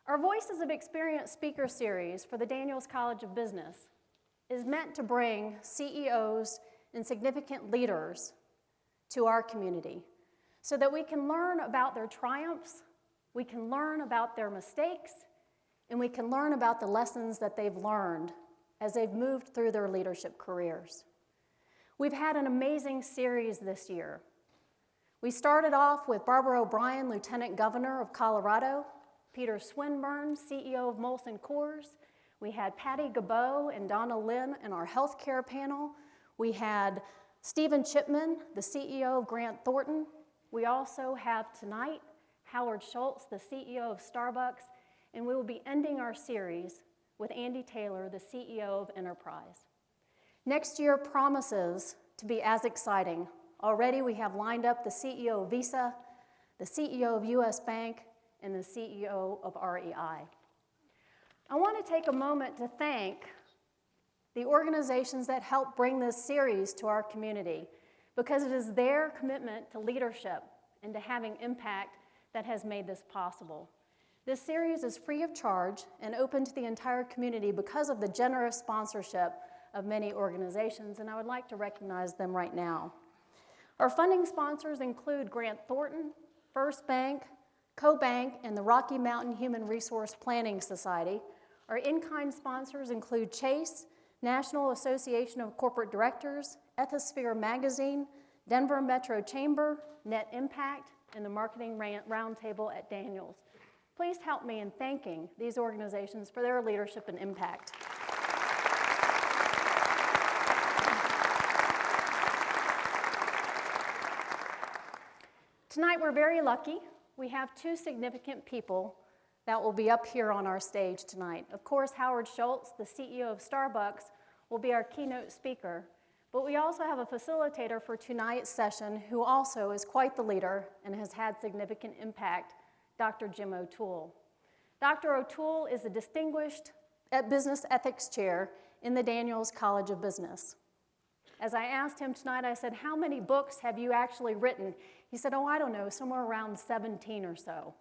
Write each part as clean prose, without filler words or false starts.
Our Voices of Experience speaker series for the Daniels College of Business is meant to bring CEOs and significant leaders to our community so that we can learn about their triumphs, we can learn about their mistakes, and we can learn about the lessons that they've learned as they've moved through their leadership careers. We've had an amazing series this year. We started off with Barbara O'Brien, Lieutenant Governor of Colorado, Peter Swinburne, CEO of Molson Coors. We had Patty Gabeau and Donna Lynn in our healthcare panel. We had Stephen Chipman, the CEO of Grant Thornton. We also have tonight Howard Schultz, the CEO of Starbucks, and we will be ending our series with Andy Taylor, the CEO of Enterprise. Next year promises to be as exciting. Already we have lined up the CEO of Visa, the CEO of US Bank, and the CEO of REI. I want to take a moment to thank the organizations that helped bring this series to our community, because it is their commitment to leadership and to having impact that has made this possible. This series is free of charge and open to the entire community because of the generous sponsorship of many organizations, and I would like to recognize them right now. Our funding sponsors include Grant Thornton, First Bank, CoBank, and the Rocky Mountain Human Resource Planning Society. Our in-kind sponsors include Chase, National Association of Corporate Directors, Ethisphere Magazine, Denver Metro Chamber, Net Impact, and the Marketing Roundtable at Daniels. Please help me in thanking these organizations for their leadership and impact. Tonight we're very lucky. We have two significant people that will be up here on our stage tonight. Of course, Howard Schultz, the CEO of Starbucks, will be our keynote speaker, but we also have a facilitator for tonight's session who also is quite the leader and has had significant impact, Dr. Jim O'Toole. Dr. O'Toole is a distinguished business ethics chair in the Daniels College of Business. As I asked him tonight, I said, how many books have you actually written? He said, I don't know, somewhere around 17 or so.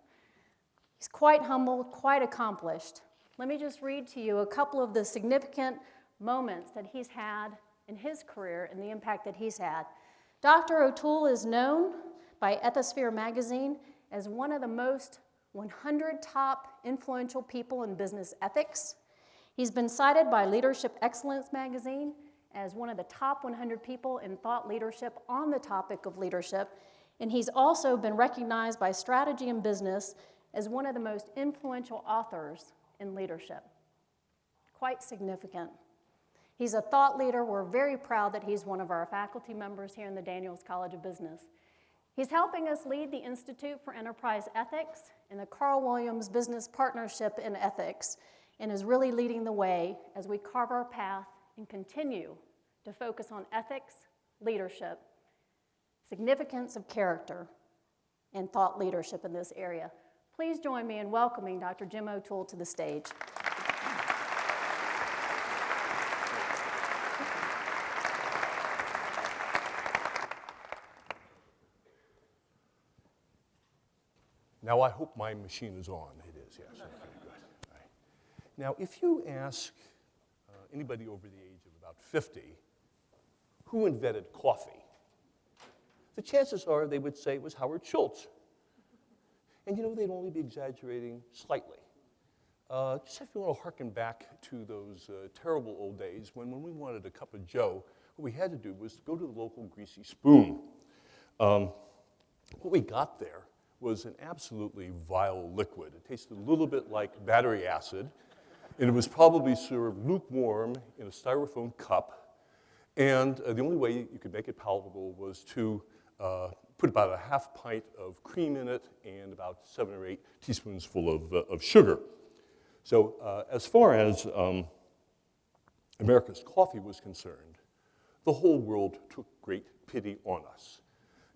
He's quite humble, quite accomplished. Let me just read to you a couple of the significant moments that he's had in his career and the impact that he's had. Dr. O'Toole is known by Ethisphere Magazine as one of the most 100 top influential people in business ethics. He's been cited by Leadership Excellence Magazine as one of the top 100 people in thought leadership on the topic of leadership, and he's also been recognized by Strategy and Business as one of the most influential authors in leadership. Quite significant. He's a thought leader. We're very proud that he's one of our faculty members here in the Daniels College of Business. He's helping us lead the Institute for Enterprise Ethics and the Carl Williams Business Partnership in Ethics, and is really leading the way as we carve our path and continue to focus on ethics, leadership, significance of character, and thought leadership in this area. Please join me in welcoming Dr. Jim O'Toole to the stage. Now, I hope my machine is on. It is, yes. Okay, good. All right. Now, if you ask anybody over the age of about 50 who invented coffee, the chances are they would say it was Howard Schultz. And they'd only be exaggerating slightly. Just if you want to harken back to those terrible old days when we wanted a cup of joe, what we had to do was go to the local greasy spoon. What we got there was an absolutely vile liquid. It tasted a little bit like battery acid, and it was probably served lukewarm in a styrofoam cup. And the only way you could make it palatable was to put about a half pint of cream in it and about 7 or 8 teaspoons full of sugar. So as far as America's coffee was concerned, the whole world took great pity on us.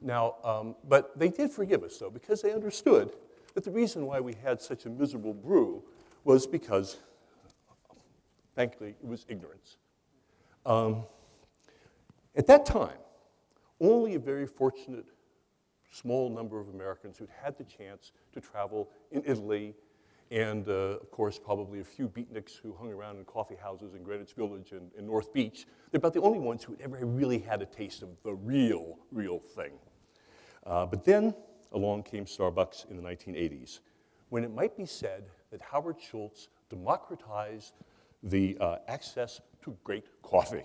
Now, but they did forgive us, though, because they understood that the reason why we had such a miserable brew was because, thankfully, it was ignorance. At that time, only a very fortunate small number of Americans who'd had the chance to travel in Italy and of course, probably a few beatniks who hung around in coffee houses in Greenwich Village and in North Beach. They're about the only ones who ever really had a taste of the real thing. But then along came Starbucks in the 1980s, when it might be said that Howard Schultz democratized the access to great coffee.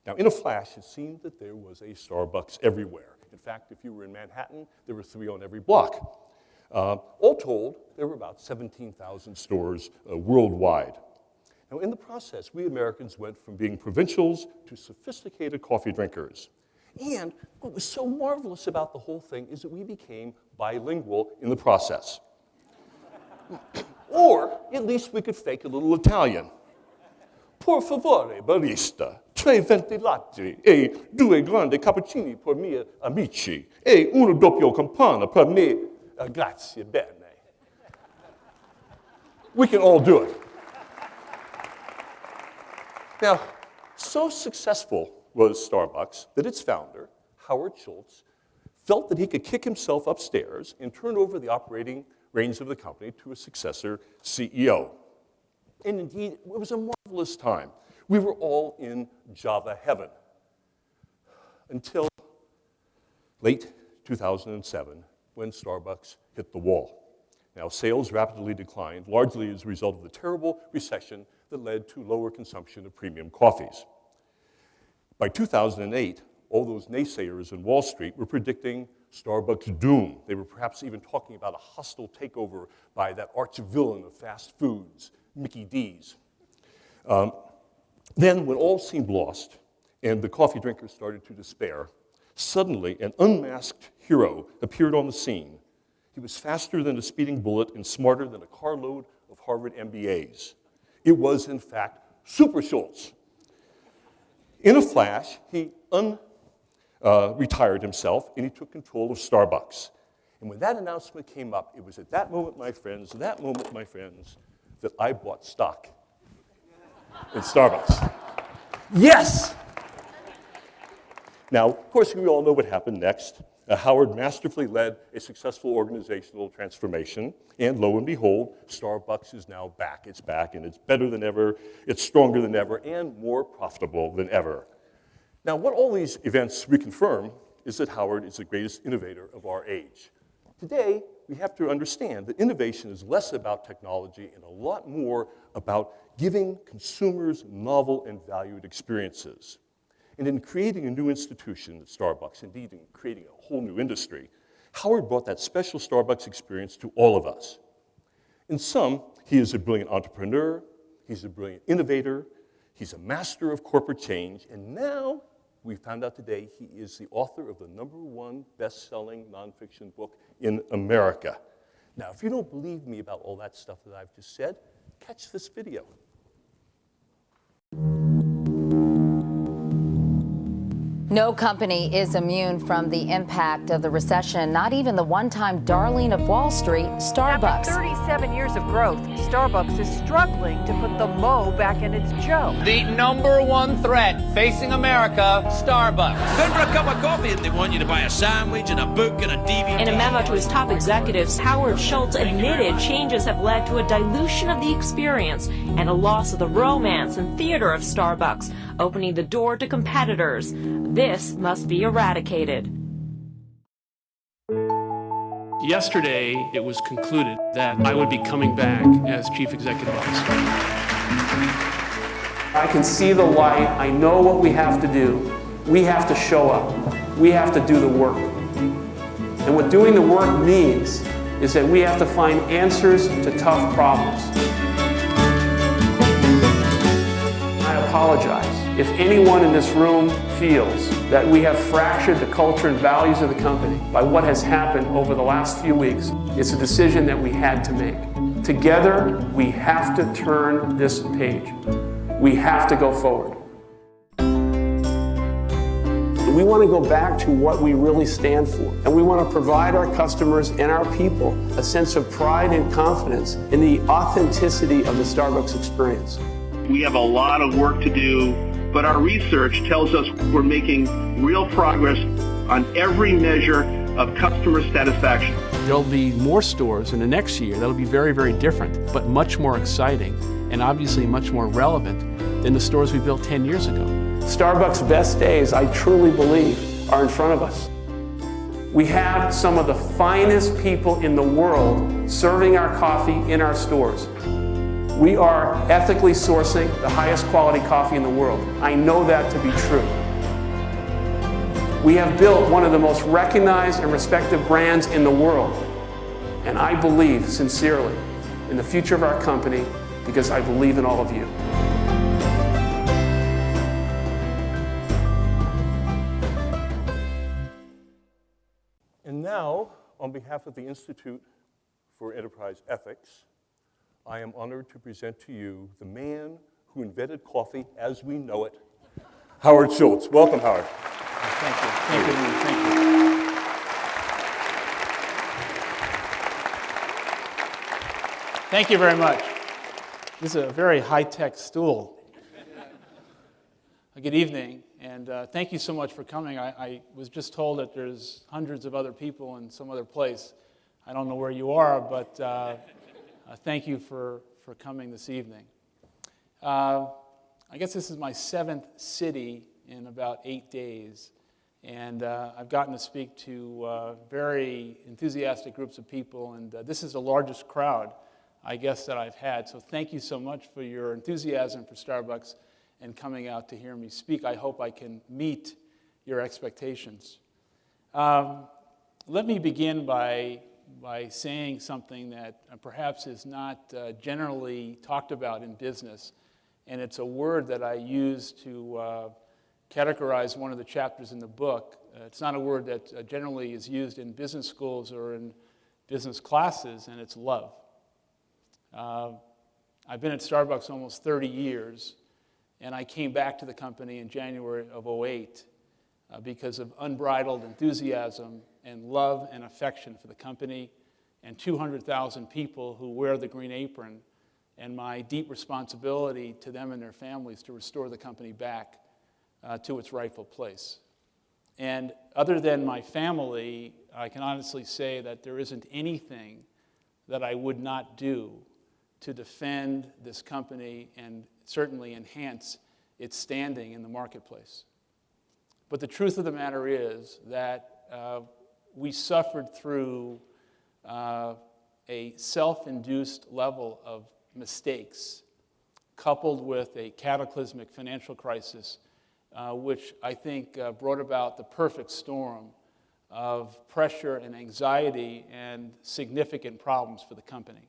Now, in a flash, it seemed that there was a Starbucks everywhere. In fact, if you were in Manhattan, there were 3 on every block. All told, there were about 17,000 stores worldwide. Now, in the process, we Americans went from being provincials to sophisticated coffee drinkers. And what was so marvelous about the whole thing is that we became bilingual in the process. Or at least we could fake a little Italian. Por favore, barista, 3 venti latte e 2 grandi cappuccini per miei amici e uno doppio campana per me. Grazie bene. We can all do it. Now, so successful was Starbucks that its founder, Howard Schultz, felt that he could kick himself upstairs and turn over the operating reins of the company to a successor CEO. And indeed, it was a marvelous time. We were all in Java heaven until late 2007, when Starbucks hit the wall. Now, sales rapidly declined, largely as a result of the terrible recession that led to lower consumption of premium coffees. By 2008, all those naysayers in Wall Street were predicting Starbucks' doom. They were perhaps even talking about a hostile takeover by that arch villain of fast foods, Mickey D's. Then, when all seemed lost and the coffee drinkers started to despair, suddenly an unmasked hero appeared on the scene. He was faster than a speeding bullet and smarter than a carload of Harvard MBAs. It was, in fact, Super Schultz. In a flash, he retired himself, and he took control of Starbucks. And when that announcement came up, it was at that moment, my friends, that I bought stock in Starbucks. Yes! Now, of course, we all know what happened next. Howard masterfully led a successful organizational transformation, and lo and behold, Starbucks is now back. It's back, and it's better than ever, it's stronger than ever, and more profitable than ever. Now, what all these events reconfirm is that Howard is the greatest innovator of our age. Today, we have to understand that innovation is less about technology and a lot more about giving consumers novel and valued experiences. And in creating a new institution at Starbucks, indeed in creating a whole new industry, Howard brought that special Starbucks experience to all of us. In sum, he is a brilliant entrepreneur, he's a brilliant innovator, he's a master of corporate change, and now, we found out today, he is the author of the #1 best-selling nonfiction book in America. Now, if you don't believe me about all that stuff that I've just said, catch this video. No company is immune from the impact of the recession, not even the one-time darling of Wall Street, Starbucks. After 37 years of growth, Starbucks is struggling to put the mo back in its Joe. The #1 threat facing America, Starbucks. Going for a cup of coffee and they want you to buy a sandwich and a book and a DVD. In a memo to his top executives, Howard Schultz admitted changes have led to a dilution of the experience and a loss of the romance and theater of Starbucks, opening the door to competitors. This must be eradicated. Yesterday, it was concluded that I would be coming back as Chief Executive Officer. I can see the light. I know what we have to do. We have to show up. We have to do the work. And what doing the work means is that we have to find answers to tough problems. I apologize if anyone in this room feels that we have fractured the culture and values of the company by what has happened over the last few weeks. It's a decision that we had to make. Together, we have to turn this page. We have to go forward. We want to go back to what we really stand for, and we want to provide our customers and our people a sense of pride and confidence in the authenticity of the Starbucks experience. We have a lot of work to do, but our research tells us we're making real progress on every measure of customer satisfaction. There'll be more stores in the next year that'll be very, very different, but much more exciting and obviously much more relevant than the stores we built 10 years ago. Starbucks' best days, I truly believe, are in front of us. We have some of the finest people in the world serving our coffee in our stores. We are ethically sourcing the highest quality coffee in the world. I know that to be true. We have built one of the most recognized and respected brands in the world. And I believe sincerely in the future of our company because I believe in all of you. And now, on behalf of the Institute for Enterprise Ethics, I am honored to present to you the man who invented coffee as we know it, Howard Schultz. Welcome, Howard. Thank you. Thank you. Thank you. Thank you very much. This is a very high-tech stool. Good evening, and thank you so much for coming. I was just told that there's hundreds of other people in some other place. I don't know where you are, but thank you for coming this evening. I guess this is my 7th city in about 8 days. And I've gotten to speak to very enthusiastic groups of people, and this is the largest crowd, I guess, that I've had. So thank you so much for your enthusiasm for Starbucks and coming out to hear me speak. I hope I can meet your expectations. Let me begin by saying something that perhaps is not generally talked about in business, and it's a word that I use to categorize one of the chapters in the book. It's not a word that generally is used in business schools or in business classes, and it's love. I've been at Starbucks almost 30 years, and I came back to the company in January of 2008 because of unbridled enthusiasm and love and affection for the company and 200,000 people who wear the green apron, and my deep responsibility to them and their families to restore the company back to its rightful place. And other than my family, I can honestly say that there isn't anything that I would not do to defend this company and certainly enhance its standing in the marketplace. But the truth of the matter is that we suffered through a self-induced level of mistakes coupled with a cataclysmic financial crisis which I think brought about the perfect storm of pressure and anxiety and significant problems for the company.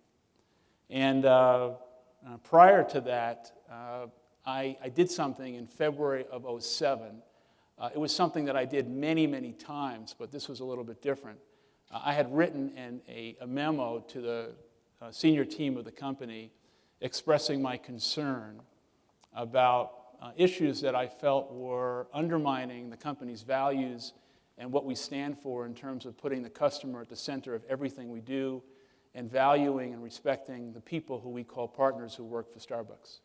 And prior to that, I did something in February of 2007. It was something that I did many, many times, but this was a little bit different. I had written a memo to the senior team of the company expressing my concern about issues that I felt were undermining the company's values and what we stand for in terms of putting the customer at the center of everything we do and valuing and respecting the people who we call partners who work for Starbucks.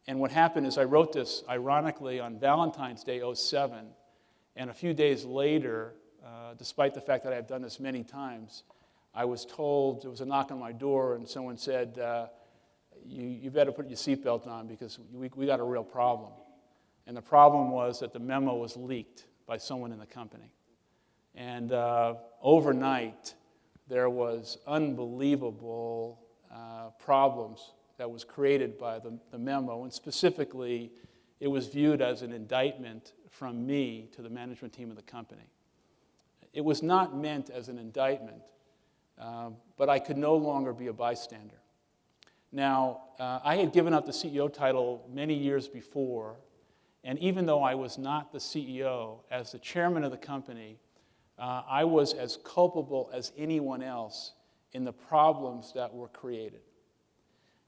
And what happened is I wrote this, ironically, on Valentine's Day 2007, and a few days later, despite the fact that I have done this many times, I was told, there was a knock on my door, and someone said, you better put your seatbelt on because we got a real problem. And the problem was that the memo was leaked by someone in the company. And overnight, there was unbelievable problems that was created by the memo, and specifically, it was viewed as an indictment from me to the management team of the company. It was not meant as an indictment, but I could no longer be a bystander. Now, I had given up the CEO title many years before, and even though I was not the CEO, as the chairman of the company, I was as culpable as anyone else in the problems that were created.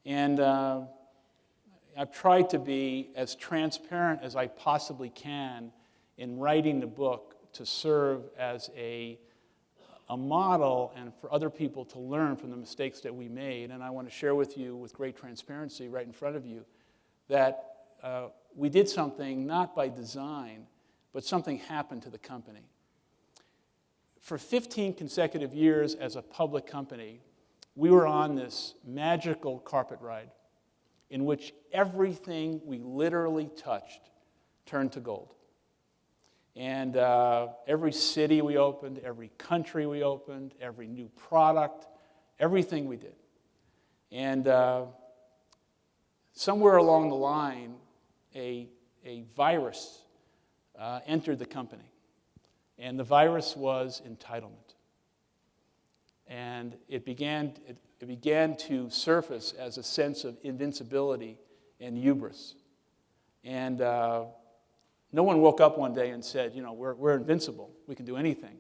And I've tried to be as transparent as I possibly can in writing the book to serve as a model and for other people to learn from the mistakes that we made. And I want to share with you with great transparency right in front of you that we did something not by design, but something happened to the company. For 15 consecutive years as a public company, we were on this magical carpet ride in which everything we literally touched turned to gold. And every city we opened, every country we opened, every new product, everything we did. And somewhere along the line, a virus entered the company. And the virus was entitlement. And it began to surface as a sense of invincibility and hubris. And no one woke up one day and said, you know, we're invincible, we can do anything.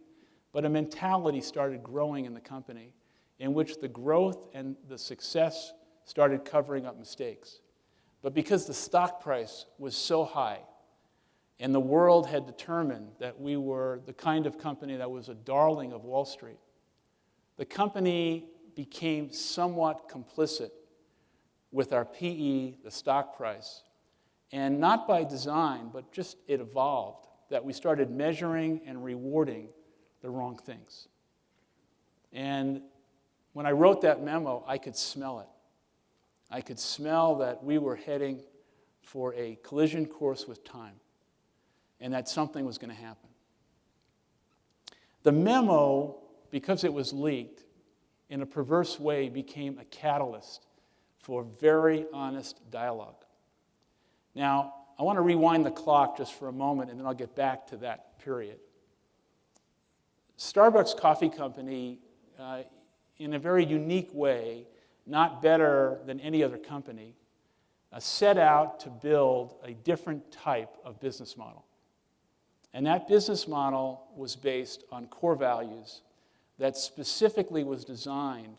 But a mentality started growing in the company in which the growth and the success started covering up mistakes. But because the stock price was so high, and the world had determined that we were the kind of company that was a darling of Wall Street, the company became somewhat complicit with our PE, the stock price, and not by design, but just it evolved, that we started measuring and rewarding the wrong things. And when I wrote that memo, I could smell it. I could smell that we were heading for a collision course with time, and that something was going to happen. The memo, because it was leaked, in a perverse way became a catalyst for very honest dialogue. Now, I want to rewind the clock just for a moment, and then I'll get back to that period. Starbucks Coffee Company, in a very unique way, not better than any other company, set out to build a different type of business model. And that business model was based on core values that specifically was designed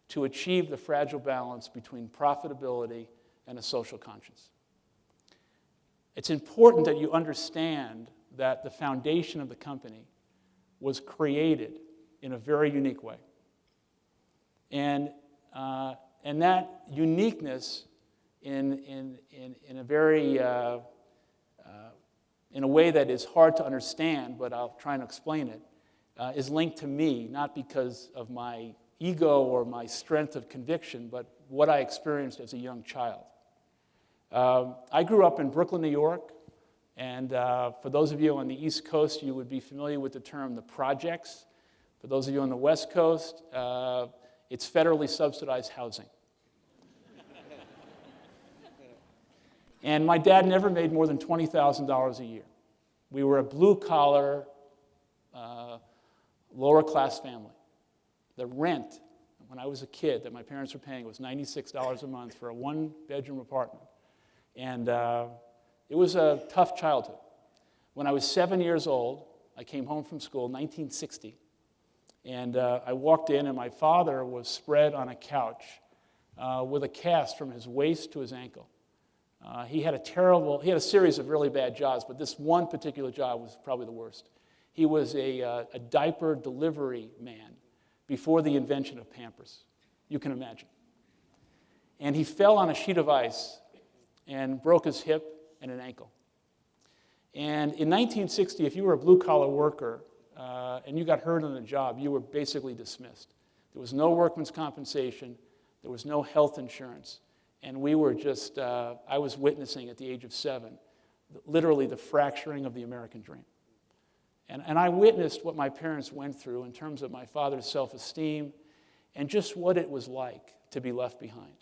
to achieve the fragile balance between profitability and a social conscience. It's important that you understand that the foundation of the company was created in a very unique way. And that uniqueness in a very in a way that is hard to understand, but I'll try and explain it, is linked to me, not because of my ego or my strength of conviction, but what I experienced as a young child. I grew up in Brooklyn, New York, and for those of you on the East Coast, you would be familiar with the term the projects. For those of you on the West Coast, it's federally subsidized housing. And my dad never made more than $20,000 a year. We were a blue-collar, lower-class family. The rent, when I was a kid, that my parents were paying was $96 a month for a one-bedroom apartment. And it was a tough childhood. When I was 7 years old, I came home from school, 1960, and I walked in, and my father was spread on a couch with a cast from his waist to his ankle. He had a series of really bad jobs, but this one particular job was probably the worst. He was a diaper delivery man before the invention of Pampers. You can imagine. And he fell on a sheet of ice and broke his hip and an ankle. And in 1960, if you were a blue-collar worker and you got hurt on the job, you were basically dismissed. There was no workman's compensation. There was no health insurance. And we were just, I was witnessing at the age of 7, literally the fracturing of the American dream. And I witnessed what my parents went through in terms of my father's self-esteem and just what it was like to be left behind.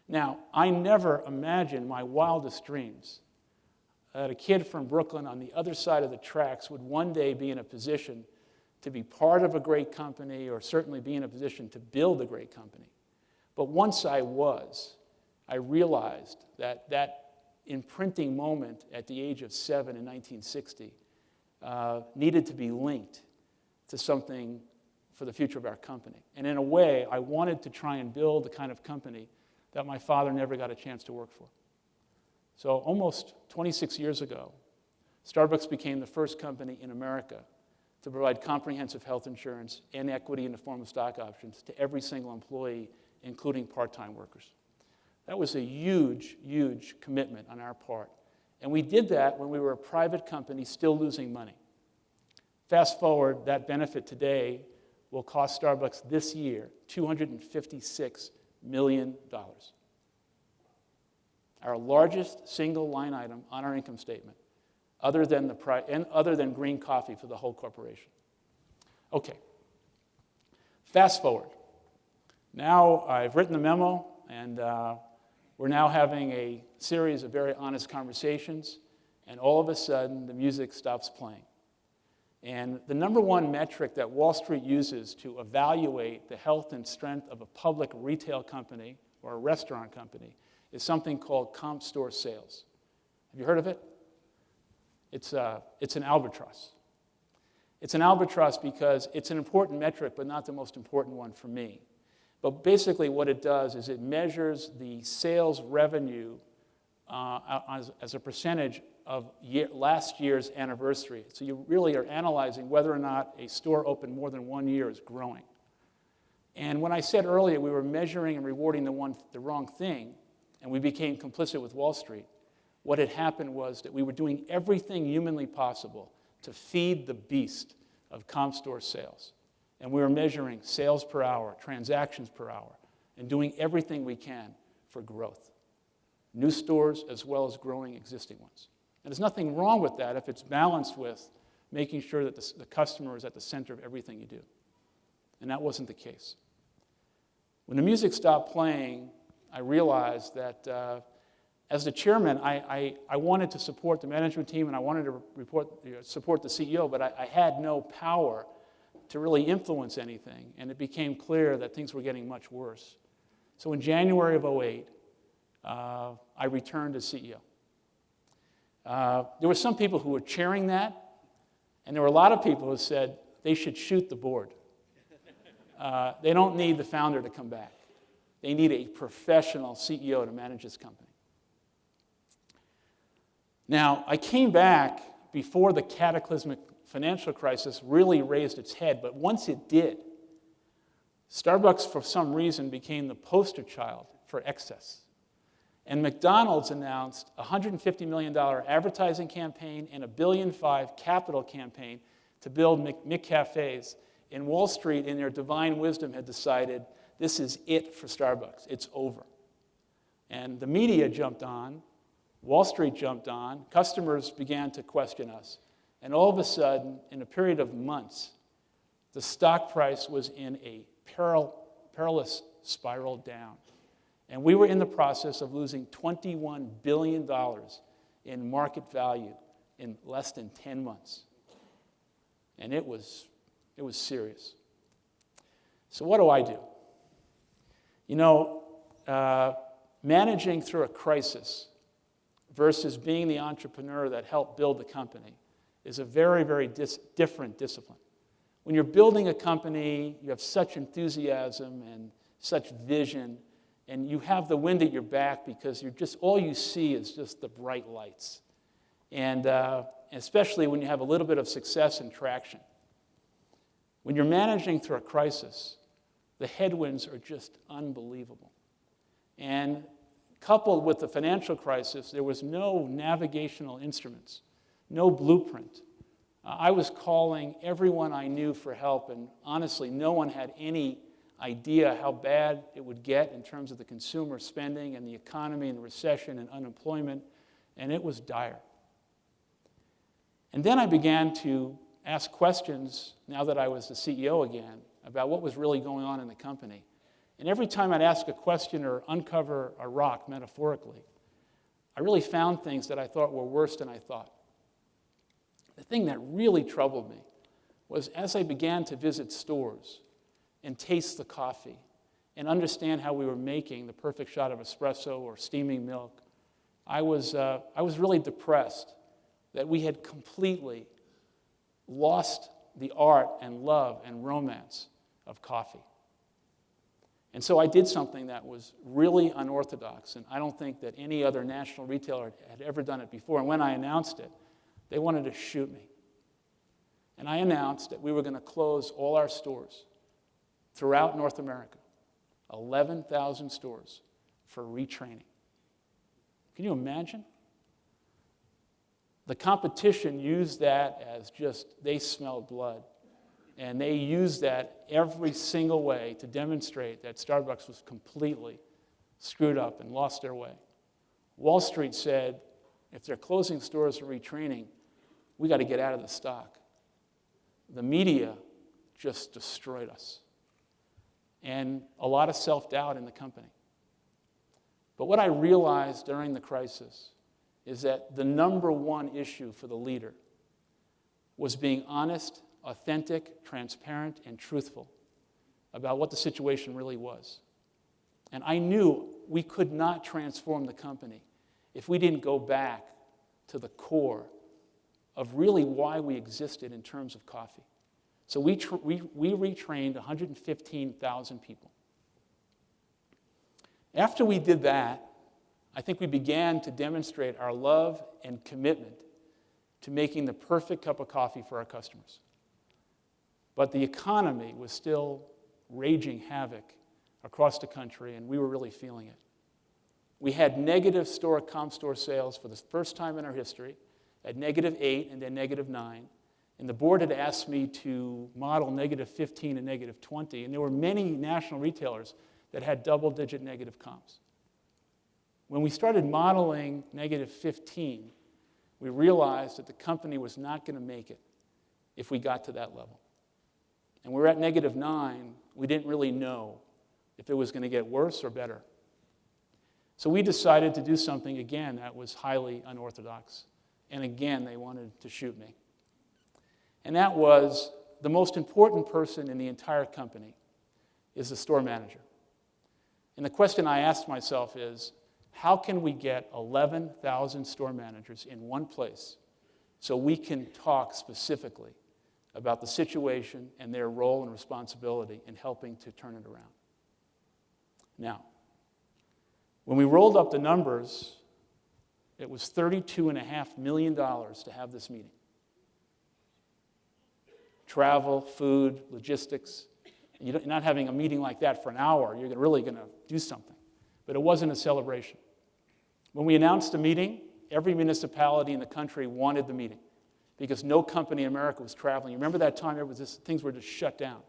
Now, I never imagined my wildest dreams that a kid from Brooklyn on the other side of the tracks would one day be in a position to be part of a great company or certainly be in a position to build a great company. But once I was, I realized that that imprinting moment at the age of 7 in 1960 needed to be linked to something for the future of our company. And in a way, I wanted to try and build the kind of company that my father never got a chance to work for. So almost 26 years ago, Starbucks became the first company in America to provide comprehensive health insurance and equity in the form of stock options to every single employee, including part-time workers. That was a huge, huge commitment on our part. And we did that when we were a private company still losing money. Fast forward, that benefit today will cost Starbucks this year $256 million. Our largest single line item on our income statement, other than green coffee for the whole corporation. Okay. Fast forward. Now I've written the memo, and we're now having a series of very honest conversations, and all of a sudden the music stops playing. And the number one metric that Wall Street uses to evaluate the health and strength of a public retail company or a restaurant company is something called comp store sales. Have you heard of it? It's an albatross. It's an albatross because it's an important metric, but not the most important one for me. But basically what it does is it measures the sales revenue as a percentage of last year's anniversary. So you really are analyzing whether or not a store opened more than 1 year is growing. And when I said earlier we were measuring and rewarding the wrong thing, and we became complicit with Wall Street, what had happened was that we were doing everything humanly possible to feed the beast of comp store sales. And we were measuring sales per hour, transactions per hour, and doing everything we can for growth. New stores as well as growing existing ones. And there's nothing wrong with that if it's balanced with making sure that the customer is at the center of everything you do. And that wasn't the case. When the music stopped playing, I realized that as the chairman, I wanted to support the management team and I wanted to support the CEO, but I had no power to really influence anything. And it became clear that things were getting much worse. So in January of 2008, I returned as CEO. There were some people who were cheering that, and there were a lot of people who said they should shoot the board. They don't need the founder to come back. They need a professional CEO to manage this company. Now, I came back before the cataclysmic financial crisis really raised its head, but once it did, Starbucks, for some reason, became the poster child for excess. And McDonald's announced a $150 million advertising campaign and a $1.5 billion capital campaign to build McCafes. And Wall Street, in their divine wisdom, had decided this is it for Starbucks. It's over. And the media jumped on. Wall Street jumped on. Customers began to question us. And all of a sudden, in a period of months, the stock price was in a perilous spiral down. And we were in the process of losing $21 billion in market value in less than 10 months. And it was serious. So what do I do? You know, managing through a crisis versus being the entrepreneur that helped build the company is a very, very different discipline. When you're building a company, you have such enthusiasm and such vision, and you have the wind at your back because all you see is just the bright lights. And especially when you have a little bit of success and traction. When you're managing through a crisis, the headwinds are just unbelievable. And coupled with the financial crisis, there was no navigational instruments, no blueprint. I was calling everyone I knew for help, and honestly, no one had any idea how bad it would get in terms of the consumer spending and the economy and the recession and unemployment, and it was dire. And then I began to ask questions, now that I was the CEO again, about what was really going on in the company. And every time I'd ask a question or uncover a rock, metaphorically, I really found things that I thought were worse than I thought. The thing that really troubled me was as I began to visit stores and taste the coffee and understand how we were making the perfect shot of espresso or steaming milk, I was really depressed that we had completely lost the art and love and romance of coffee. And so I did something that was really unorthodox, and I don't think that any other national retailer had ever done it before. And when I announced it, they wanted to shoot me. And I announced that we were going to close all our stores throughout North America, 11,000 stores, for retraining. Can you imagine? The competition used that as just, they smelled blood. And they used that every single way to demonstrate that Starbucks was completely screwed up and lost their way. Wall Street said, if they're closing stores or retraining, we got to get out of the stock. The media just destroyed us. And a lot of self-doubt in the company. But what I realized during the crisis is that the number one issue for the leader was being honest, authentic, transparent, and truthful about what the situation really was. And I knew we could not transform the company if we didn't go back to the core of really why we existed in terms of coffee. So we retrained 115,000 people. After we did that, I think we began to demonstrate our love and commitment to making the perfect cup of coffee for our customers. But the economy was still raging havoc across the country, and we were really feeling it. We had negative comp store sales for the first time in our history, at -8 and then -9. And the board had asked me to model -15 and -20, and there were many national retailers that had double-digit negative comps. When we started modeling -15, we realized that the company was not going to make it if we got to that level. And we were at -9, we didn't really know if it was going to get worse or better. So we decided to do something, again, that was highly unorthodox. And again, they wanted to shoot me. And that was the most important person in the entire company is the store manager. And the question I asked myself is, how can we get 11,000 store managers in one place so we can talk specifically about the situation and their role and responsibility in helping to turn it around? Now, when we rolled up the numbers, it was $32.5 million to have this meeting. Travel, food, logistics. You're not having a meeting like that for an hour. You're really going to do something. But it wasn't a celebration. When we announced the meeting, every municipality in the country wanted the meeting because no company in America was traveling. You remember that time things were just shut down.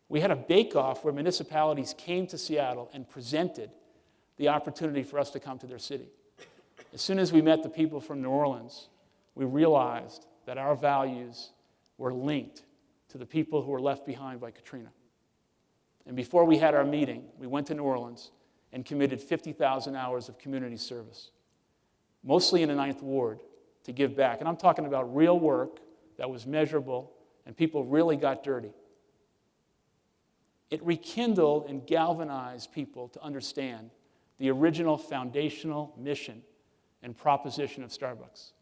We had a bake-off where municipalities came to Seattle and presented the opportunity for us to come to their city. As soon as we met the people from New Orleans, we realized that our values were linked to the people who were left behind by Katrina. And before we had our meeting, we went to New Orleans and committed 50,000 hours of community service, mostly in the 9th Ward, to give back. And I'm talking about real work that was measurable, and people really got dirty. It rekindled and galvanized people to understand the original foundational mission and proposition of Starbucks.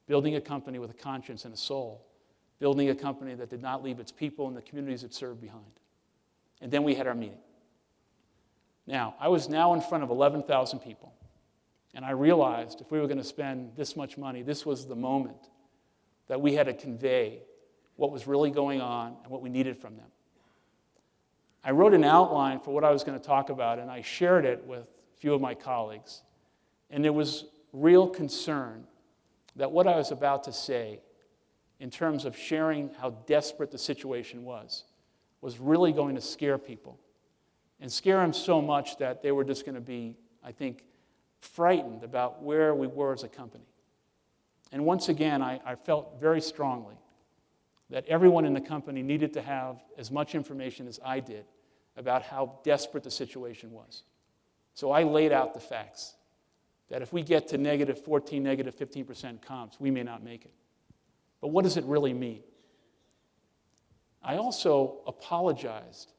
Building a company with a conscience and a soul. Building a company that did not leave its people and the communities it served behind. And then we had our meeting. Now, I was now in front of 11,000 people. And I realized if we were going to spend this much money, this was the moment that we had to convey what was really going on and what we needed from them. I wrote an outline for what I was going to talk about, and I shared it with a few of my colleagues. And there was real concern that what I was about to say, in terms of sharing how desperate the situation was really going to scare people. And scare them so much that they were just going to be, I think, frightened about where we were as a company. And once again, I felt very strongly that everyone in the company needed to have as much information as I did about how desperate the situation was. So I laid out the facts, that if we get to -14, -15% comps, we may not make it. But what does it really mean? I also apologized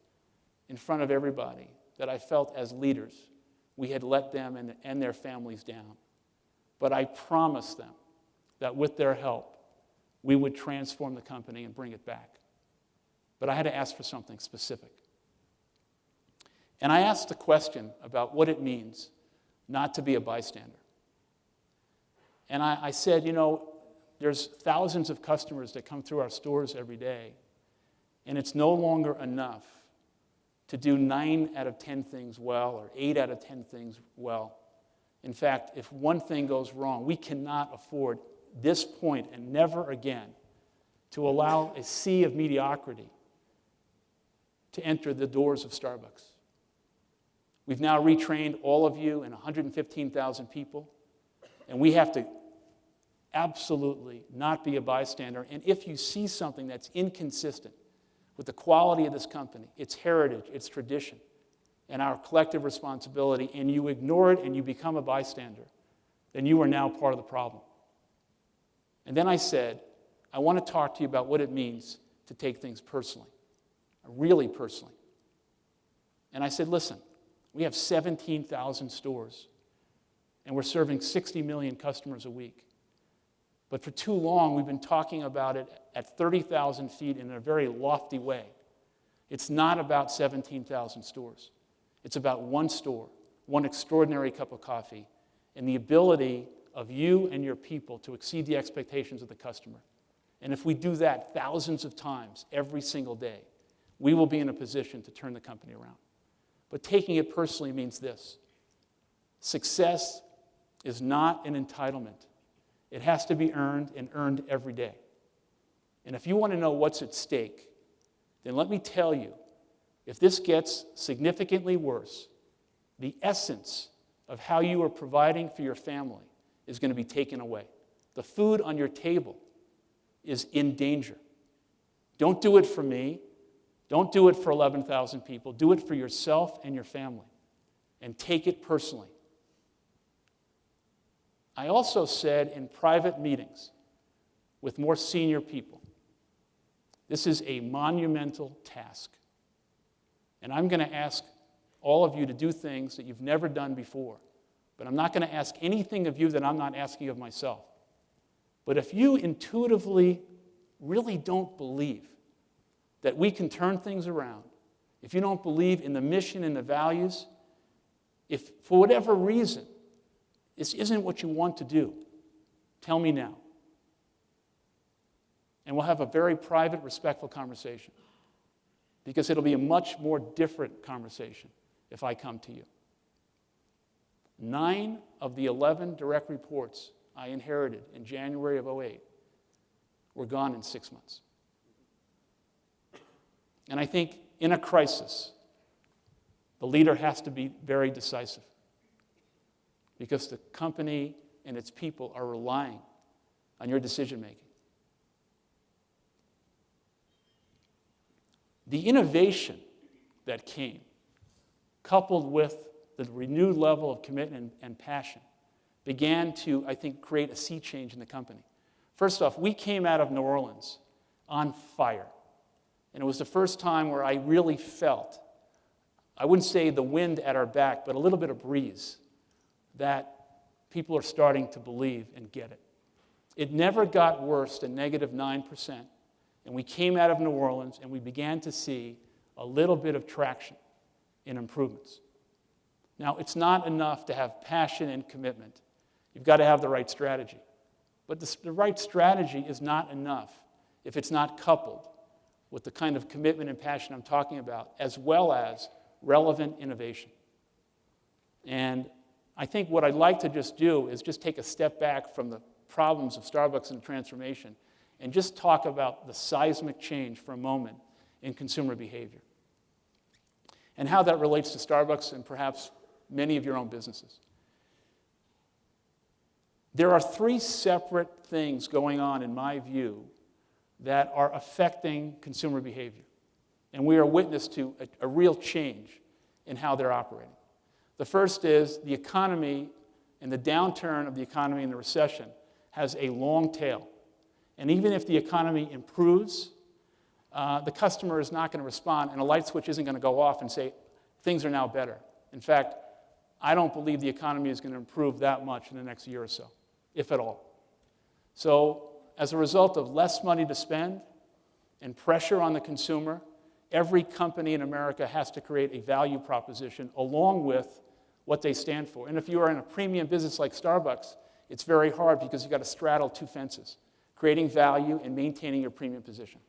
in front of everybody that I felt as leaders we had let them and their families down. But I promised them that with their help, we would transform the company and bring it back. But I had to ask for something specific. And I asked a question about what it means not to be a bystander. And I said, there's thousands of customers that come through our stores every day, and it's no longer enough to do 9 out of 10 things well or 8 out of 10 things well. In fact, if one thing goes wrong, we cannot afford this point and never again to allow a sea of mediocrity to enter the doors of Starbucks. We've now retrained all of you and 115,000 people, and we have to absolutely not be a bystander. And if you see something that's inconsistent with the quality of this company, its heritage, its tradition, and our collective responsibility, and you ignore it and you become a bystander, then you are now part of the problem. And then I said, I want to talk to you about what it means to take things personally, really personally. And I said, listen, we have 17,000 stores, and we're serving 60 million customers a week. But for too long, we've been talking about it at 30,000 feet in a very lofty way. It's not about 17,000 stores. It's about one store, one extraordinary cup of coffee, and the ability of you and your people to exceed the expectations of the customer. And if we do that thousands of times every single day, we will be in a position to turn the company around. But taking it personally means this: success is not an entitlement. It has to be earned, and earned every day. And if you want to know what's at stake, then let me tell you, if this gets significantly worse, the essence of how you are providing for your family is going to be taken away. The food on your table is in danger. Don't do it for me. Don't do it for 11,000 people. Do it for yourself and your family, and take it personally. I also said in private meetings with more senior people, this is a monumental task. And I'm going to ask all of you to do things that you've never done before. But I'm not going to ask anything of you that I'm not asking of myself. But if you intuitively really don't believe that we can turn things around, if you don't believe in the mission and the values, if for whatever reason this isn't what you want to do, tell me now. And we'll have a very private, respectful conversation, because it'll be a much more different conversation if I come to you. 9 of the 11 direct reports I inherited in January of 2008 were gone in 6 months. And I think in a crisis, the leader has to be very decisive, because the company and its people are relying on your decision-making. The innovation that came, coupled with the renewed level of commitment and passion, began to, I think, create a sea change in the company. First off, we came out of New Orleans on fire. And it was the first time where I really felt, I wouldn't say the wind at our back, but a little bit of breeze, that people are starting to believe and get it. It never got worse than -9%. And we came out of New Orleans and we began to see a little bit of traction in improvements. Now, it's not enough to have passion and commitment. You've got to have the right strategy. But the right strategy is not enough if it's not coupled with the kind of commitment and passion I'm talking about, as well as relevant innovation. And I think what I'd like to just do is just take a step back from the problems of Starbucks and transformation and just talk about the seismic change for a moment in consumer behavior and how that relates to Starbucks and perhaps many of your own businesses. There are 3 separate things going on, in my view, that are affecting consumer behavior. And we are witness to a real change in how they're operating. The first is the economy, and the downturn of the economy and the recession has a long tail. And even if the economy improves, the customer is not going to respond, and a light switch isn't going to go off and say, things are now better. In fact, I don't believe the economy is going to improve that much in the next year or so, if at all. So as a result of less money to spend and pressure on the consumer, every company in America has to create a value proposition along with what they stand for. And if you are in a premium business like Starbucks, it's very hard because you've got to straddle 2 fences, creating value and maintaining your premium position.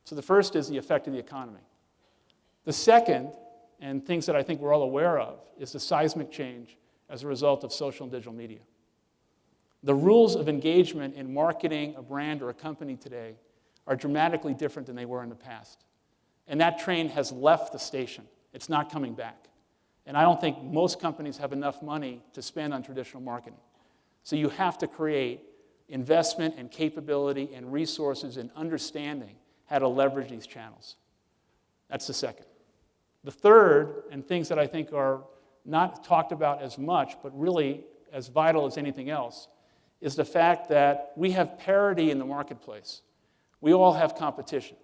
So the first is the effect of the economy. The second, and things that I think we're all aware of, is the seismic change as a result of social and digital media. The rules of engagement in marketing a brand or a company today are dramatically different than they were in the past. And that train has left the station. It's not coming back. And I don't think most companies have enough money to spend on traditional marketing. So you have to create investment and capability and resources and understanding how to leverage these channels. That's the second. The third, and things that I think are not talked about as much, but really as vital as anything else, is the fact that we have parity in the marketplace. We all have competition.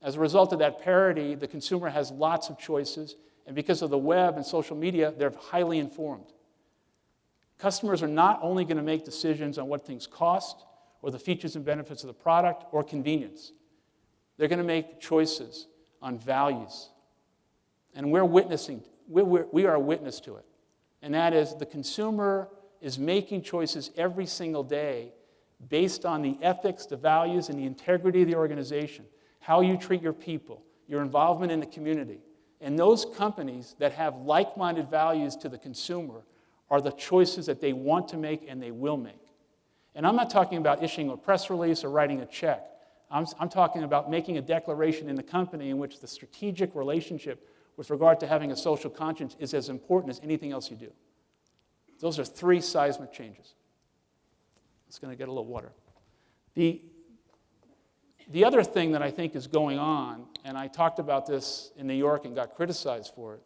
As a result of that parity, the consumer has lots of choices, and because of the web and social media, they're highly informed. Customers are not only going to make decisions on what things cost, or the features and benefits of the product, or convenience. They're going to make choices on values. And we are a witness to it. And that is, the consumer is making choices every single day based on the ethics, the values, and the integrity of the organization, how you treat your people, your involvement in the community. And those companies that have like-minded values to the consumer are the choices that they want to make and they will make. And I'm not talking about issuing a press release or writing a check. I'm talking about making a declaration in the company in which the strategic relationship with regard to having a social conscience is as important as anything else you do. Those are 3 seismic changes. It's going to get a little water. The other thing that I think is going on, and I talked about this in New York and got criticized for it,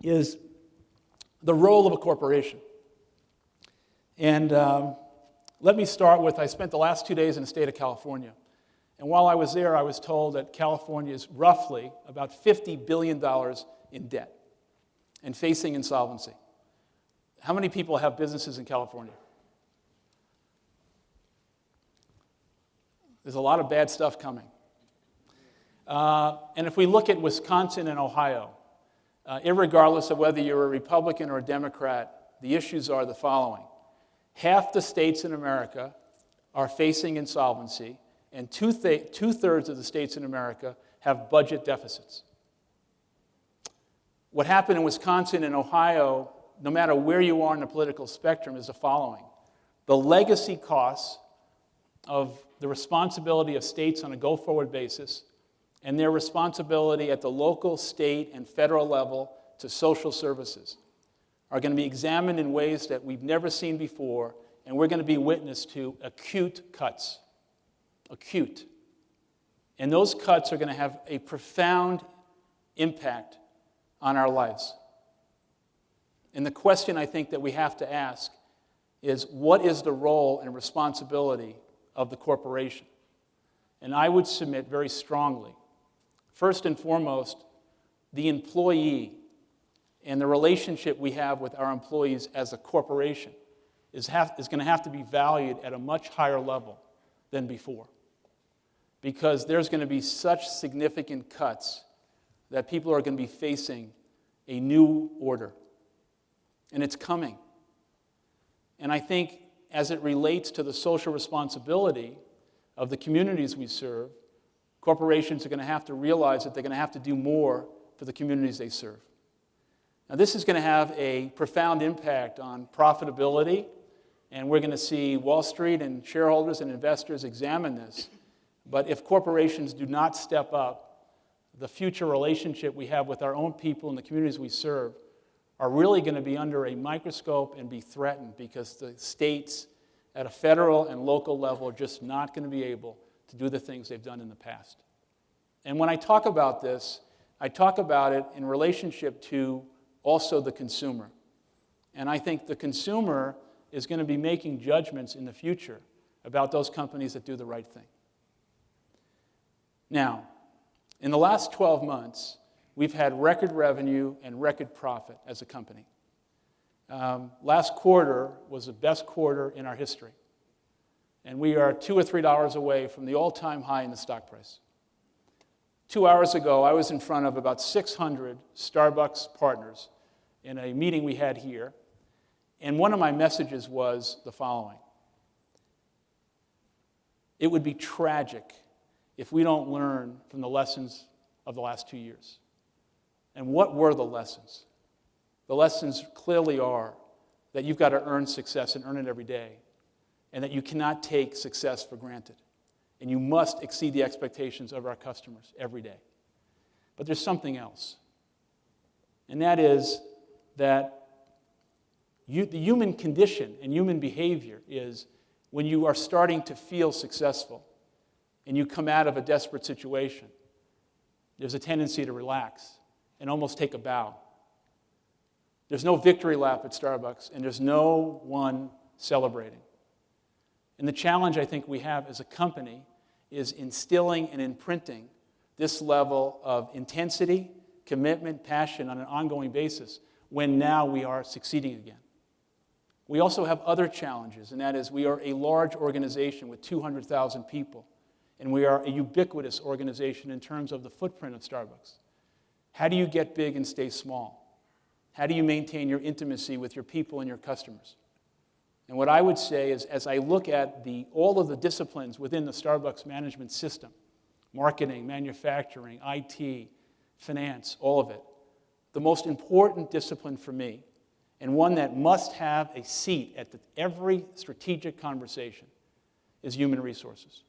is the role of a corporation. And let me start with, I spent the last 2 days in the state of California. And while I was there, I was told that California is roughly about $50 billion in debt and facing insolvency. How many people have businesses in California? There's a lot of bad stuff coming. And if we look at Wisconsin and Ohio, irregardless of whether you're a Republican or a Democrat, the issues are the following. Half the states in America are facing insolvency, and two-thirds of the states in America have budget deficits. What happened in Wisconsin and Ohio, no matter where you are in the political spectrum, is the following. The legacy costs of the responsibility of states on a go-forward basis and their responsibility at the local, state, and federal level to social services are going to be examined in ways that we've never seen before, and we're going to be witness to acute cuts. Acute. And those cuts are going to have a profound impact on our lives. And the question I think that we have to ask is, what is the role and responsibility of the corporation? And I would submit very strongly, first and foremost, the employee and the relationship we have with our employees as a corporation is going to have to be valued at a much higher level than before. Because there's going to be such significant cuts that people are going to be facing a new order. And it's coming. And I think as it relates to the social responsibility of the communities we serve, corporations are going to have to realize that they're going to have to do more for the communities they serve. Now, this is going to have a profound impact on profitability, and we're going to see Wall Street and shareholders and investors examine this. But if corporations do not step up, the future relationship we have with our own people and the communities we serve are really going to be under a microscope and be threatened because the states at a federal and local level are just not going to be able to do the things they've done in the past. And when I talk about this, I talk about it in relationship to also the consumer. And I think the consumer is going to be making judgments in the future about those companies that do the right thing. Now, in the last 12 months, we've had record revenue and record profit as a company. Last quarter was the best quarter in our history. And we are $2 or $3 away from the all-time high in the stock price. 2 hours ago, I was in front of about 600 Starbucks partners in a meeting we had here. And one of my messages was the following. It would be tragic if we don't learn from the lessons of the last 2 years. And what were the lessons? the lessons clearly are that you've got to earn success and earn it every day, and that you cannot take success for granted. And you must exceed the expectations of our customers every day. But there's something else. And that is that the human condition and human behavior is when you are starting to feel successful and you come out of a desperate situation, there's a tendency to relax and almost take a bow. There's no victory lap at Starbucks, and there's no one celebrating. And the challenge I think we have as a company is instilling and imprinting this level of intensity, commitment, passion on an ongoing basis when now we are succeeding again. We also have other challenges, and that is we are a large organization with 200,000 people, and we are a ubiquitous organization in terms of the footprint of Starbucks. How do you get big and stay small? How do you maintain your intimacy with your people and your customers? And what I would say is, as I look at all of the disciplines within the Starbucks management system, marketing, manufacturing, IT, finance, all of it, the most important discipline for me, and one that must have a seat at every strategic conversation, is human resources.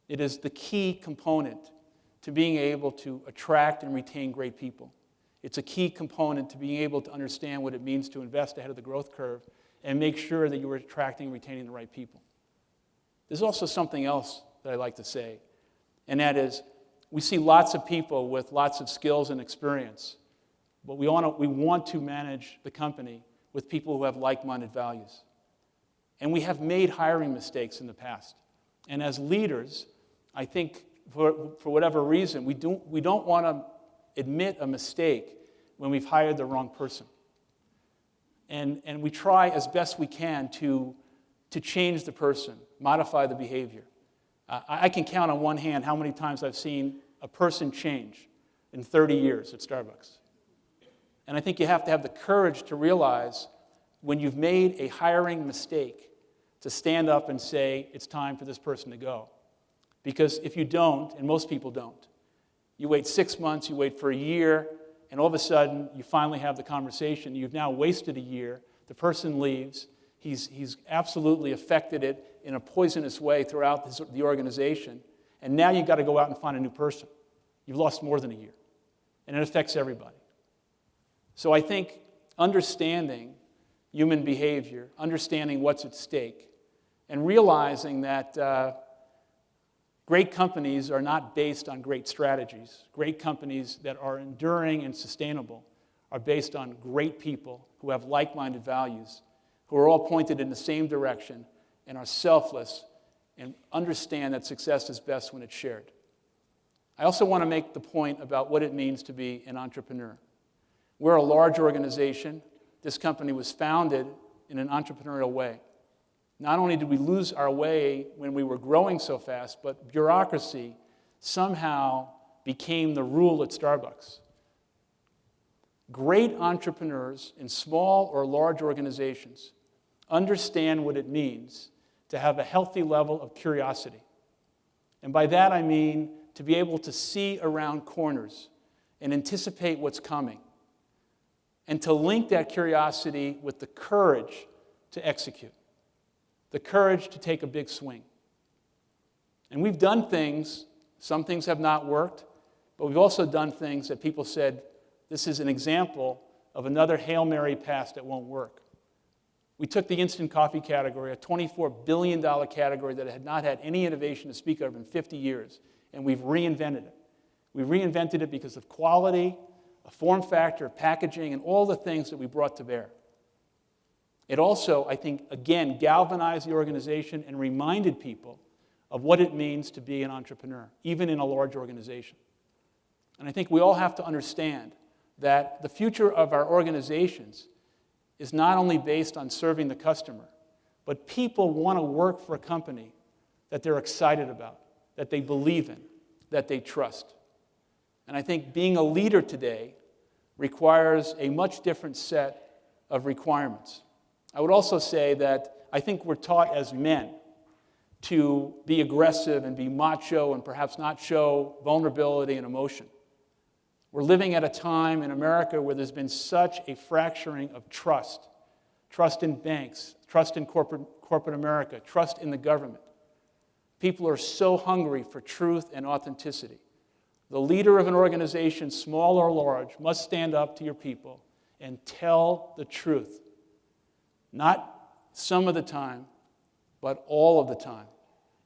It is the key component to being able to attract and retain great people. It's a key component to being able to understand what it means to invest ahead of the growth curve and make sure that you are attracting and retaining the right people. There's also something else that I like to say, and that is we see lots of people with lots of skills and experience, but we want to manage the company with people who have like-minded values. And we have made hiring mistakes in the past. And as leaders, I think for whatever reason, we don't want to admit a mistake when we've hired the wrong person. And we try as best we can to change the person, modify the behavior. I can count on one hand how many times I've seen a person change in 30 years at Starbucks. And I think you have to have the courage to realize when you've made a hiring mistake to stand up and say, it's time for this person to go. Because if you don't, and most people don't, you wait 6 months, you wait for a year, and all of a sudden you finally have the conversation. You've now wasted a year. The person leaves. He's absolutely affected it in a poisonous way throughout the organization. And now you've got to go out and find a new person. You've lost more than a year. And it affects everybody. So I think understanding human behavior, understanding what's at stake, and realizing that great companies are not based on great strategies. Great companies that are enduring and sustainable are based on great people who have like-minded values, who are all pointed in the same direction and are selfless and understand that success is best when it's shared. I also want to make the point about what it means to be an entrepreneur. We're a large organization. This company was founded in an entrepreneurial way. Not only did we lose our way when we were growing so fast, but bureaucracy somehow became the rule at Starbucks. Great entrepreneurs in small or large organizations understand what it means to have a healthy level of curiosity. And by that I mean to be able to see around corners and anticipate what's coming, and to link that curiosity with the courage to execute, the courage to take a big swing. And we've done things, some things have not worked, but we've also done things that people said, this is an example of another Hail Mary pass that won't work. We took the instant coffee category, a $24 billion category that had not had any innovation to speak of in 50 years, and we've reinvented it. We reinvented it because of quality, a form factor, packaging, and all the things that we brought to bear. It also, I think, again, galvanized the organization and reminded people of what it means to be an entrepreneur, even in a large organization. And I think we all have to understand that the future of our organizations is not only based on serving the customer, but people want to work for a company that they're excited about, that they believe in, that they trust. And I think being a leader today requires a much different set of requirements. I would also say that I think we're taught as men to be aggressive and be macho and perhaps not show vulnerability and emotion. We're living at a time in America where there's been such a fracturing of trust. Trust in banks, trust in corporate America, trust in the government. People are so hungry for truth and authenticity. The leader of an organization, small or large, must stand up to your people and tell the truth. Not some of the time, but all of the time.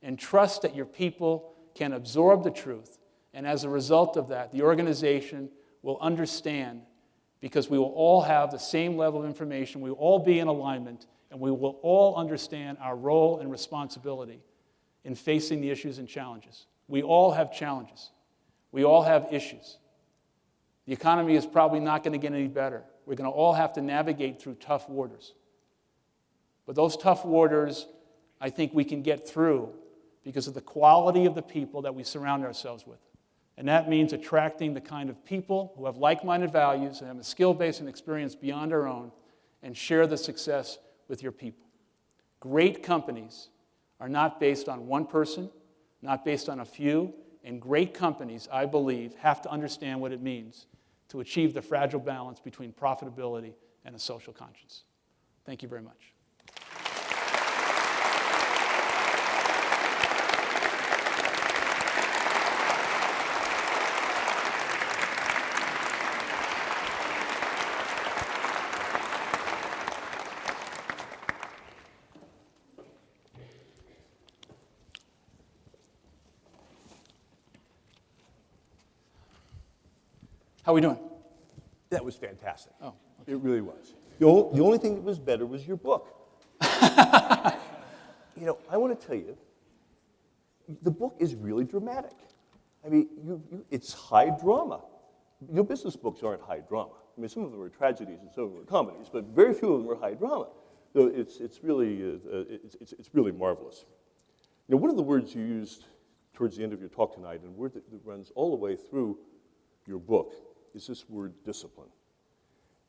And trust that your people can absorb the truth. And as a result of that, the organization will understand, because we will all have the same level of information, we will all be in alignment, and we will all understand our role and responsibility in facing the issues and challenges. We all have challenges. We all have issues. The economy is probably not going to get any better. We're going to all have to navigate through tough waters. But those tough waters, I think we can get through because of the quality of the people that we surround ourselves with. And that means attracting the kind of people who have like-minded values and have a skill base and experience beyond our own and share the success with your people. Great companies are not based on one person, not based on a few, and great companies, I believe, have to understand what it means to achieve the fragile balance between profitability and a social conscience. Thank you very much. How are we doing? That was fantastic. Oh, okay. It really was. The only thing that was better was your book. You know, I want to tell you, the book is really dramatic. I mean, it's high drama. Your business books aren't high drama. I mean, some of them are tragedies and some of them are comedies, but very few of them are high drama. So it's really marvelous. You know, one of the words you used towards the end of your talk tonight, and a word that runs all the way through your book, is this word discipline.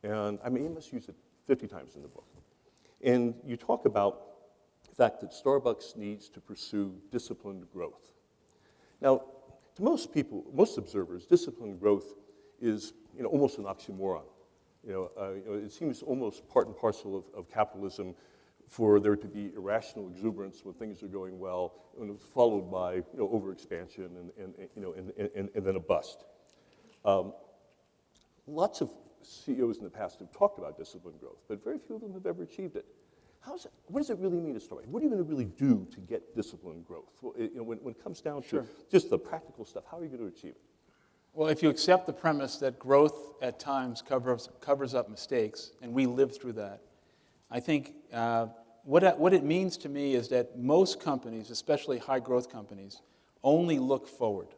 And I mean, you must use it 50 times in the book. And you talk about the fact that Starbucks needs to pursue disciplined growth. Now, to most people, most observers, disciplined growth is, you know, almost an oxymoron. It seems almost part and parcel of capitalism for there to be irrational exuberance when things are going well, and followed by, overexpansion and then a bust. Lots of CEOs in the past have talked about disciplined growth, but very few of them have ever achieved it. What does it really mean to Starbucks? What are you going to really do to get disciplined growth? When it comes down to just the practical stuff, how are you going to achieve it? Well, if you accept the premise that growth at times covers up mistakes, and we live through that, I think what it means to me is that most companies, especially high-growth companies, only look forward,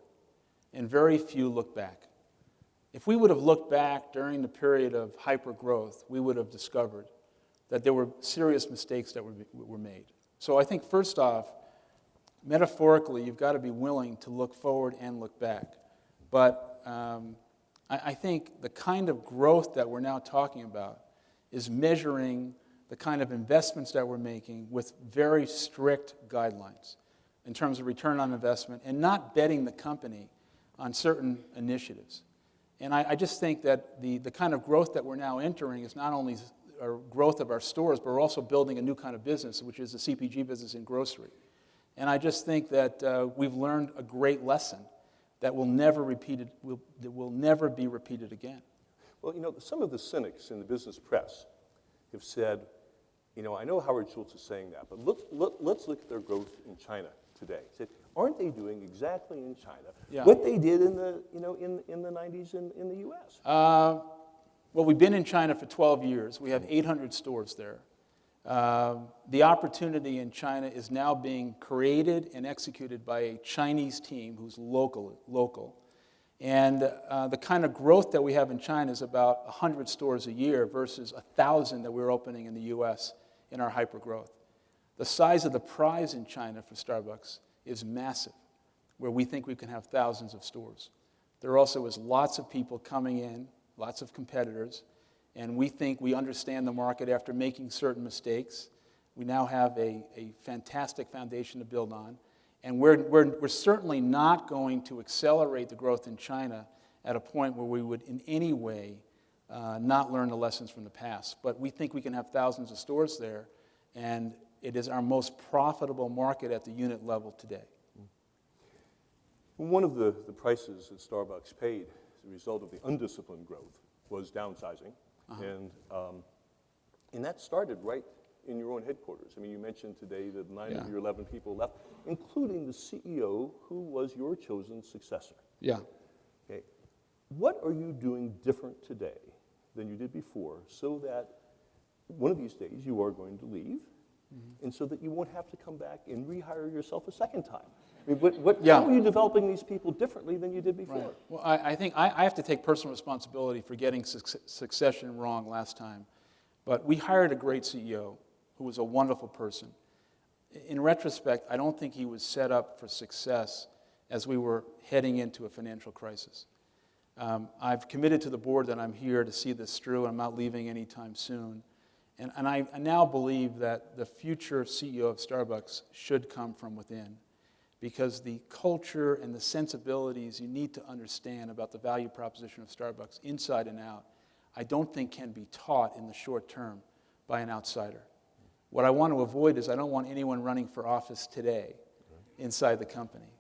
and very few look back. If we would have looked back during the period of hyper-growth, we would have discovered that there were serious mistakes that were made. So I think, first off, metaphorically, you've got to be willing to look forward and look back. But I think the kind of growth that we're now talking about is measuring the kind of investments that we're making with very strict guidelines in terms of return on investment and not betting the company on certain initiatives. And I just think that the kind of growth that we're now entering is not only a growth of our stores, but we're also building a new kind of business, which is the CPG business in grocery. And I just think that we've learned a great lesson that will never be repeated again. Well, some of the cynics in the business press have said, I know Howard Schultz is saying that, but let's look at their growth in China today. Said, aren't they doing exactly in China what they did in the in the 90s in the U.S.? Well, we've been in China for 12 years. We have 800 stores there. The opportunity in China is now being created and executed by a Chinese team who's local. And the kind of growth that we have in China is about 100 stores a year versus 1,000 that we're opening in the U.S. in our hypergrowth. The size of the prize in China for Starbucks is massive, where we think we can have thousands of stores. There also is lots of people coming in, lots of competitors, and we think we understand the market after making certain mistakes. We now have a fantastic foundation to build on, and we're certainly not going to accelerate the growth in China at a point where we would in any way not learn the lessons from the past. But we think we can have thousands of stores there, and it is our most profitable market at the unit level today. One of the prices that Starbucks paid as a result of the undisciplined growth was downsizing, and that started right in your own headquarters. I mean, you mentioned today that 9 of your 11 people left, including the CEO, who was your chosen successor. Yeah. Okay. What are you doing different today than you did before, so that one of these days you are going to leave, and so that you won't have to come back and rehire yourself a second time? I mean, how are you developing these people differently than you did before? Right. Well, I think I have to take personal responsibility for getting succession wrong last time. But we hired a great CEO who was a wonderful person. In retrospect, I don't think he was set up for success as we were heading into a financial crisis. I've committed to the board that I'm here to see this through, and I'm not leaving anytime soon. And I now believe that the future CEO of Starbucks should come from within, because the culture and the sensibilities you need to understand about the value proposition of Starbucks inside and out, I don't think can be taught in the short term by an outsider. What I want to avoid is I don't want anyone running for office today inside the company.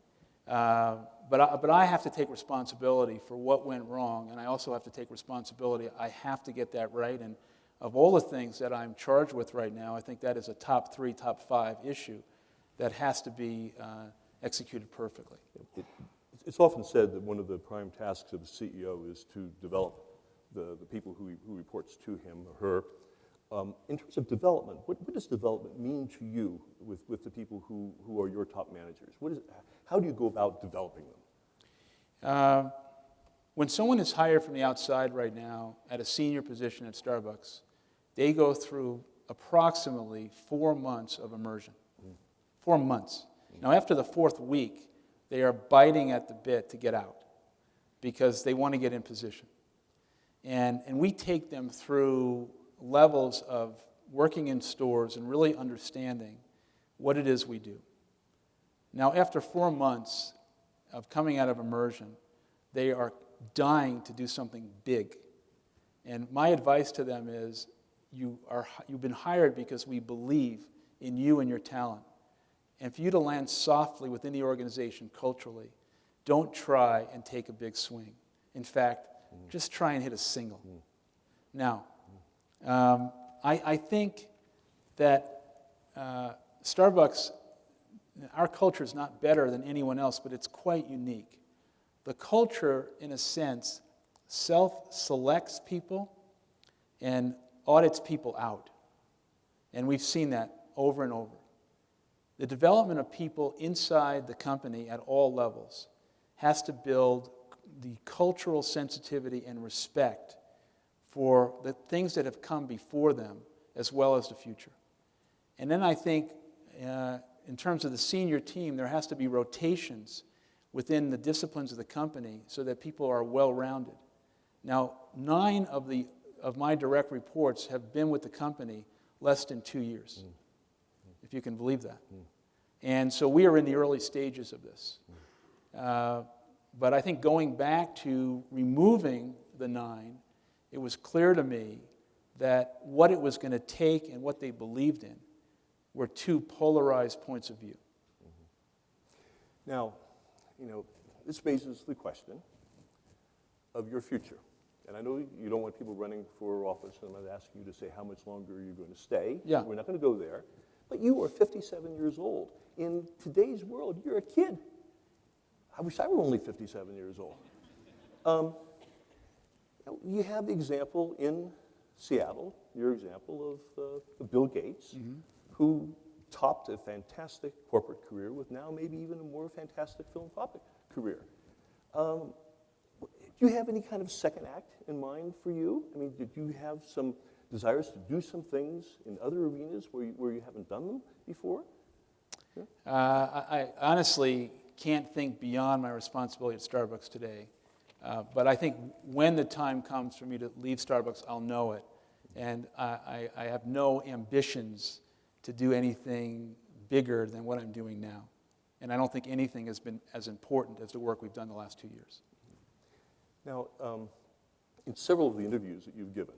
But I have to take responsibility for what went wrong, and I also have to take responsibility. I have to get that right, and of all the things that I'm charged with right now, I think that is a top 3, top 5 issue that has to be executed perfectly. It's often said that one of the prime tasks of the CEO is to develop the people who reports to him or her. In terms of development, what does development mean to you with the people who are your top managers? How do you go about developing them? When someone is hired from the outside right now at a senior position at Starbucks, they go through approximately 4 months of immersion. 4 months. Now, after the 4th week, they are biting at the bit to get out because they want to get in position. And we take them through levels of working in stores and really understanding what it is we do. Now, after 4 months of coming out of immersion, they are dying to do something big. And my advice to them is, you've been hired because we believe in you and your talent. And for you to land softly within the organization culturally, don't try and take a big swing. In fact, just try and hit a single. Now, I think that Starbucks, our culture is not better than anyone else, but it's quite unique. The culture, in a sense, self-selects people and audits people out. And we've seen that over and over. The development of people inside the company at all levels has to build the cultural sensitivity and respect for the things that have come before them as well as the future. And then I think in terms of the senior team, there has to be rotations within the disciplines of the company so that people are well-rounded. Now, 9 of my direct reports have been with the company less than 2 years, if you can believe that. And so we are in the early stages of this. But I think going back to removing the 9, it was clear to me that what it was going to take and what they believed in were 2 polarized points of view. Now, this raises the question of your future. And I know you don't want people running for office, and I'm not asking you to say how much longer you're going to stay. Yeah. We're not going to go there. But you are 57 years old. In today's world, you're a kid. I wish I were only 57 years old. You have the example in Seattle, your example of Bill Gates, who topped a fantastic corporate career with now maybe even a more fantastic philanthropic career. Do you have any kind of second act in mind for you? I mean, did you have some desires to do some things in other arenas where you haven't done them before? Yeah? I honestly can't think beyond my responsibility at Starbucks today. But I think when the time comes for me to leave Starbucks, I'll know it. And I have no ambitions to do anything bigger than what I'm doing now. And I don't think anything has been as important as the work we've done the last 2 years. Now, in several of the interviews that you've given,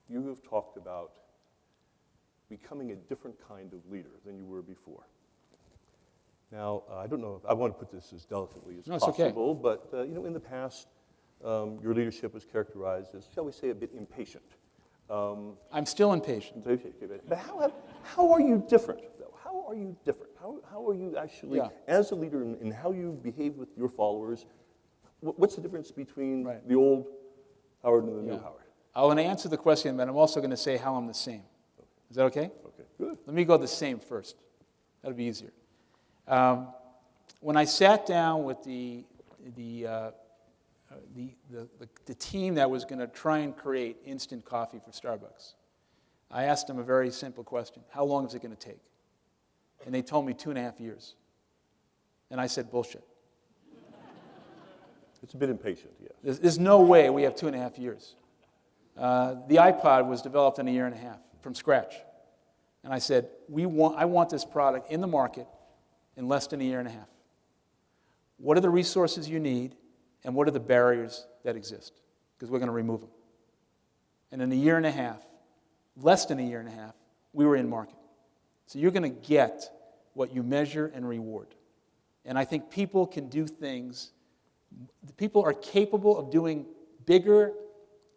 you have talked about becoming a different kind of leader than you were before. Now, I don't know, I want to put this as delicately as possible, but in the past, your leadership was characterized as, shall we say, a bit impatient. I'm still impatient. But how are you different, though? How are you different? How are you actually, as a leader, in how you behave with your followers? What's the difference between the old Howard and the new Howard? I want to answer the question, but I'm also going to say how I'm the same. Is that okay? Okay, good. Let me go the same first. That'll be easier. When I sat down with the team that was going to try and create instant coffee for Starbucks, I asked them a very simple question. How long is it going to take? And they told me 2.5 years. And I said, bullshit. It's a bit impatient, yes. There's no way we have 2.5 years. The iPod was developed in 1.5 years from scratch. And I said, I want this product in the market in less than 1.5 years. What are the resources you need, and what are the barriers that exist? Because we're going to remove them. And in 1.5 years, less than 1.5 years, we were in market. So you're going to get what you measure and reward. And I think people can do things, people are capable of doing bigger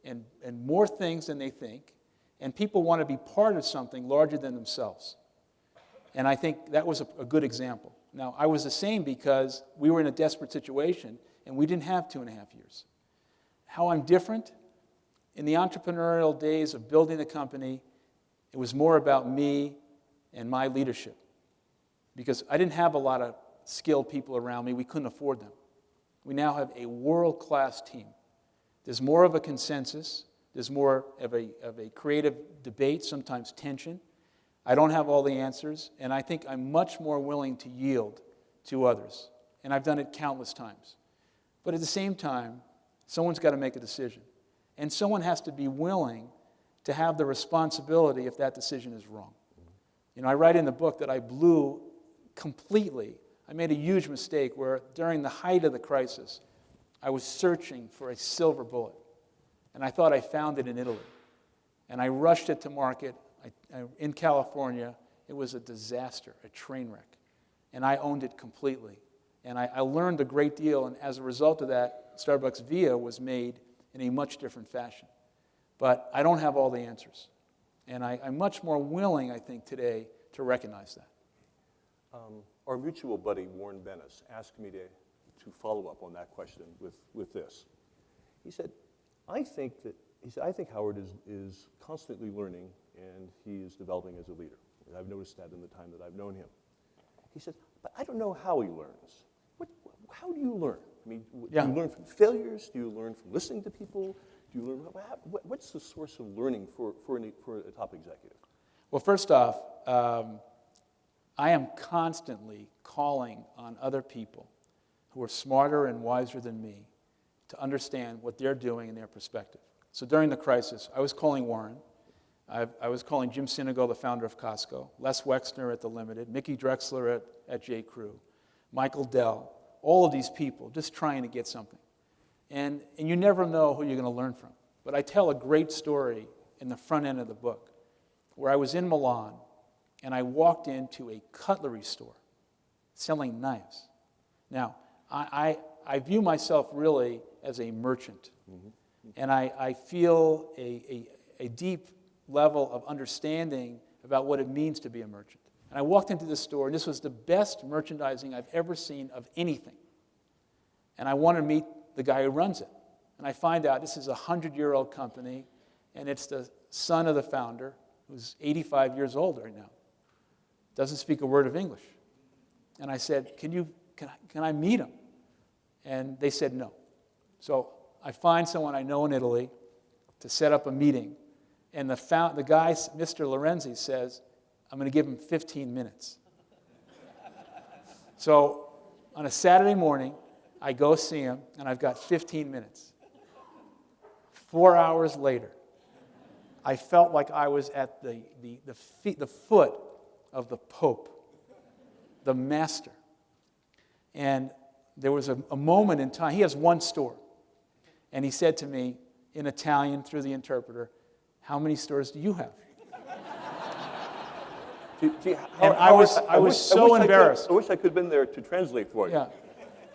and more things than they think, and people want to be part of something larger than themselves. And I think that was a good example. Now, I was the same because we were in a desperate situation, and we didn't have 2.5 years. How I'm different? In the entrepreneurial days of building the company, it was more about me and my leadership. Because I didn't have a lot of skilled people around me. We couldn't afford them. We now have a world-class team. There's more of a consensus. There's more of a creative debate, sometimes tension. I don't have all the answers, and I think I'm much more willing to yield to others. And I've done it countless times. But at the same time, someone's got to make a decision. And someone has to be willing to have the responsibility if that decision is wrong. I write in the book that I blew completely. I made a huge mistake where during the height of the crisis, I was searching for a silver bullet. And I thought I found it in Italy. And I rushed it to market in California. It was a disaster, a train wreck. And I owned it completely. And I learned a great deal, and as a result of that, Starbucks Via was made in a much different fashion. But I don't have all the answers. And I'm much more willing, I think, today to recognize that. Our mutual buddy, Warren Bennis, asked me to follow up on that question with this. He said, I think Howard is constantly learning, and he is developing as a leader. And I've noticed that in the time that I've known him. He said, but I don't know how he learns. How do you learn? I mean, do you learn from failures? Do you learn from listening to people? Do you learn? What's the source of learning for a top executive? Well, first off, I am constantly calling on other people who are smarter and wiser than me to understand what they're doing in their perspective. So during the crisis, I was calling Warren. I was calling Jim Sinegal, the founder of Costco, Les Wexner at The Limited, Mickey Drexler at J. Crew, Michael Dell, all of these people just trying to get something. And you never know who you're going to learn from. But I tell a great story in the front end of the book where I was in Milan and I walked into a cutlery store selling knives. Now, I view myself really as a merchant. Mm-hmm. And I feel a deep level of understanding about what it means to be a merchant. And I walked into this store, and this was the best merchandising I've ever seen of anything. And I wanted to meet the guy who runs it. And I find out this is a 100-year-old company, and it's the son of the founder, who's 85 years old right now. Doesn't speak a word of English. And I said, can I meet him? And they said no. So I find someone I know in Italy to set up a meeting. And the guy, Mr. Lorenzi, says, I'm going to give him 15 minutes. So on a Saturday morning, I go see him, and I've got 15 minutes. 4 hours later, I felt like I was at the foot of the Pope, the master. And there was a moment in time. He has one store. And he said to me in Italian through the interpreter, "How many stores do you have?" And I was so embarrassed. I wish I could have been there to translate for you. Yeah.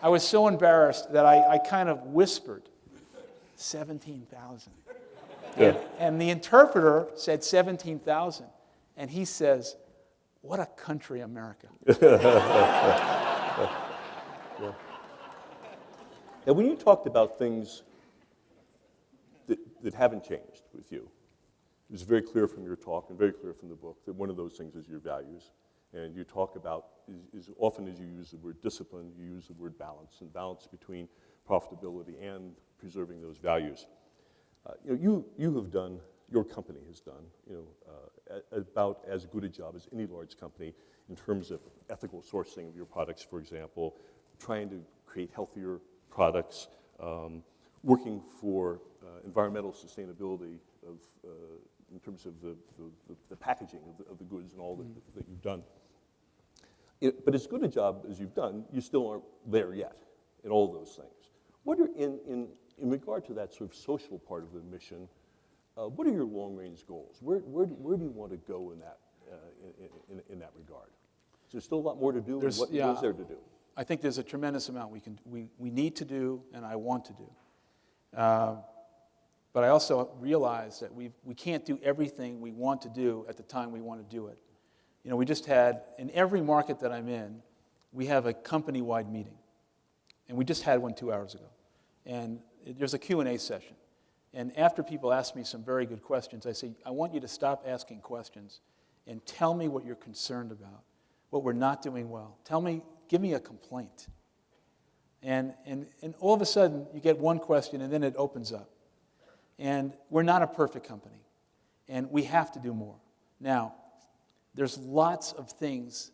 I was so embarrassed that I kind of whispered, 17,000. Yeah. And the interpreter said 17,000. And he says, "What a country, America." Yeah. Now, when you talked about things that haven't changed with you, it was very clear from your talk and very clear from the book that one of those things is your values. And you talk about, as often as you use the word discipline, you use the word balance, and balance between profitability and preserving those values. You have done, your company has done, about as good a job as any large company in terms of ethical sourcing of your products, for example, trying to create healthier products, working for environmental sustainability in terms of the packaging of the goods and all that you've done. But as good a job as you've done, you still aren't there yet in all those things. What are, in regard to that sort of social part of the mission, what are your long-range goals? Where do you want to go in that regard? Is there still a lot more to do? What is there to do? I think there's a tremendous amount we need to do and I want to do. But I also realize that we can't do everything we want to do at the time we want to do it. We just had, in every market that I'm in, we have a company-wide meeting. And we just had one 2 hours ago. And there's a Q&A session. And after people ask me some very good questions, I say, I want you to stop asking questions and tell me what you're concerned about, what we're not doing well. Give me a complaint. And all of a sudden, you get one question, and then it opens up. And we're not a perfect company, and we have to do more. Now, there's lots of things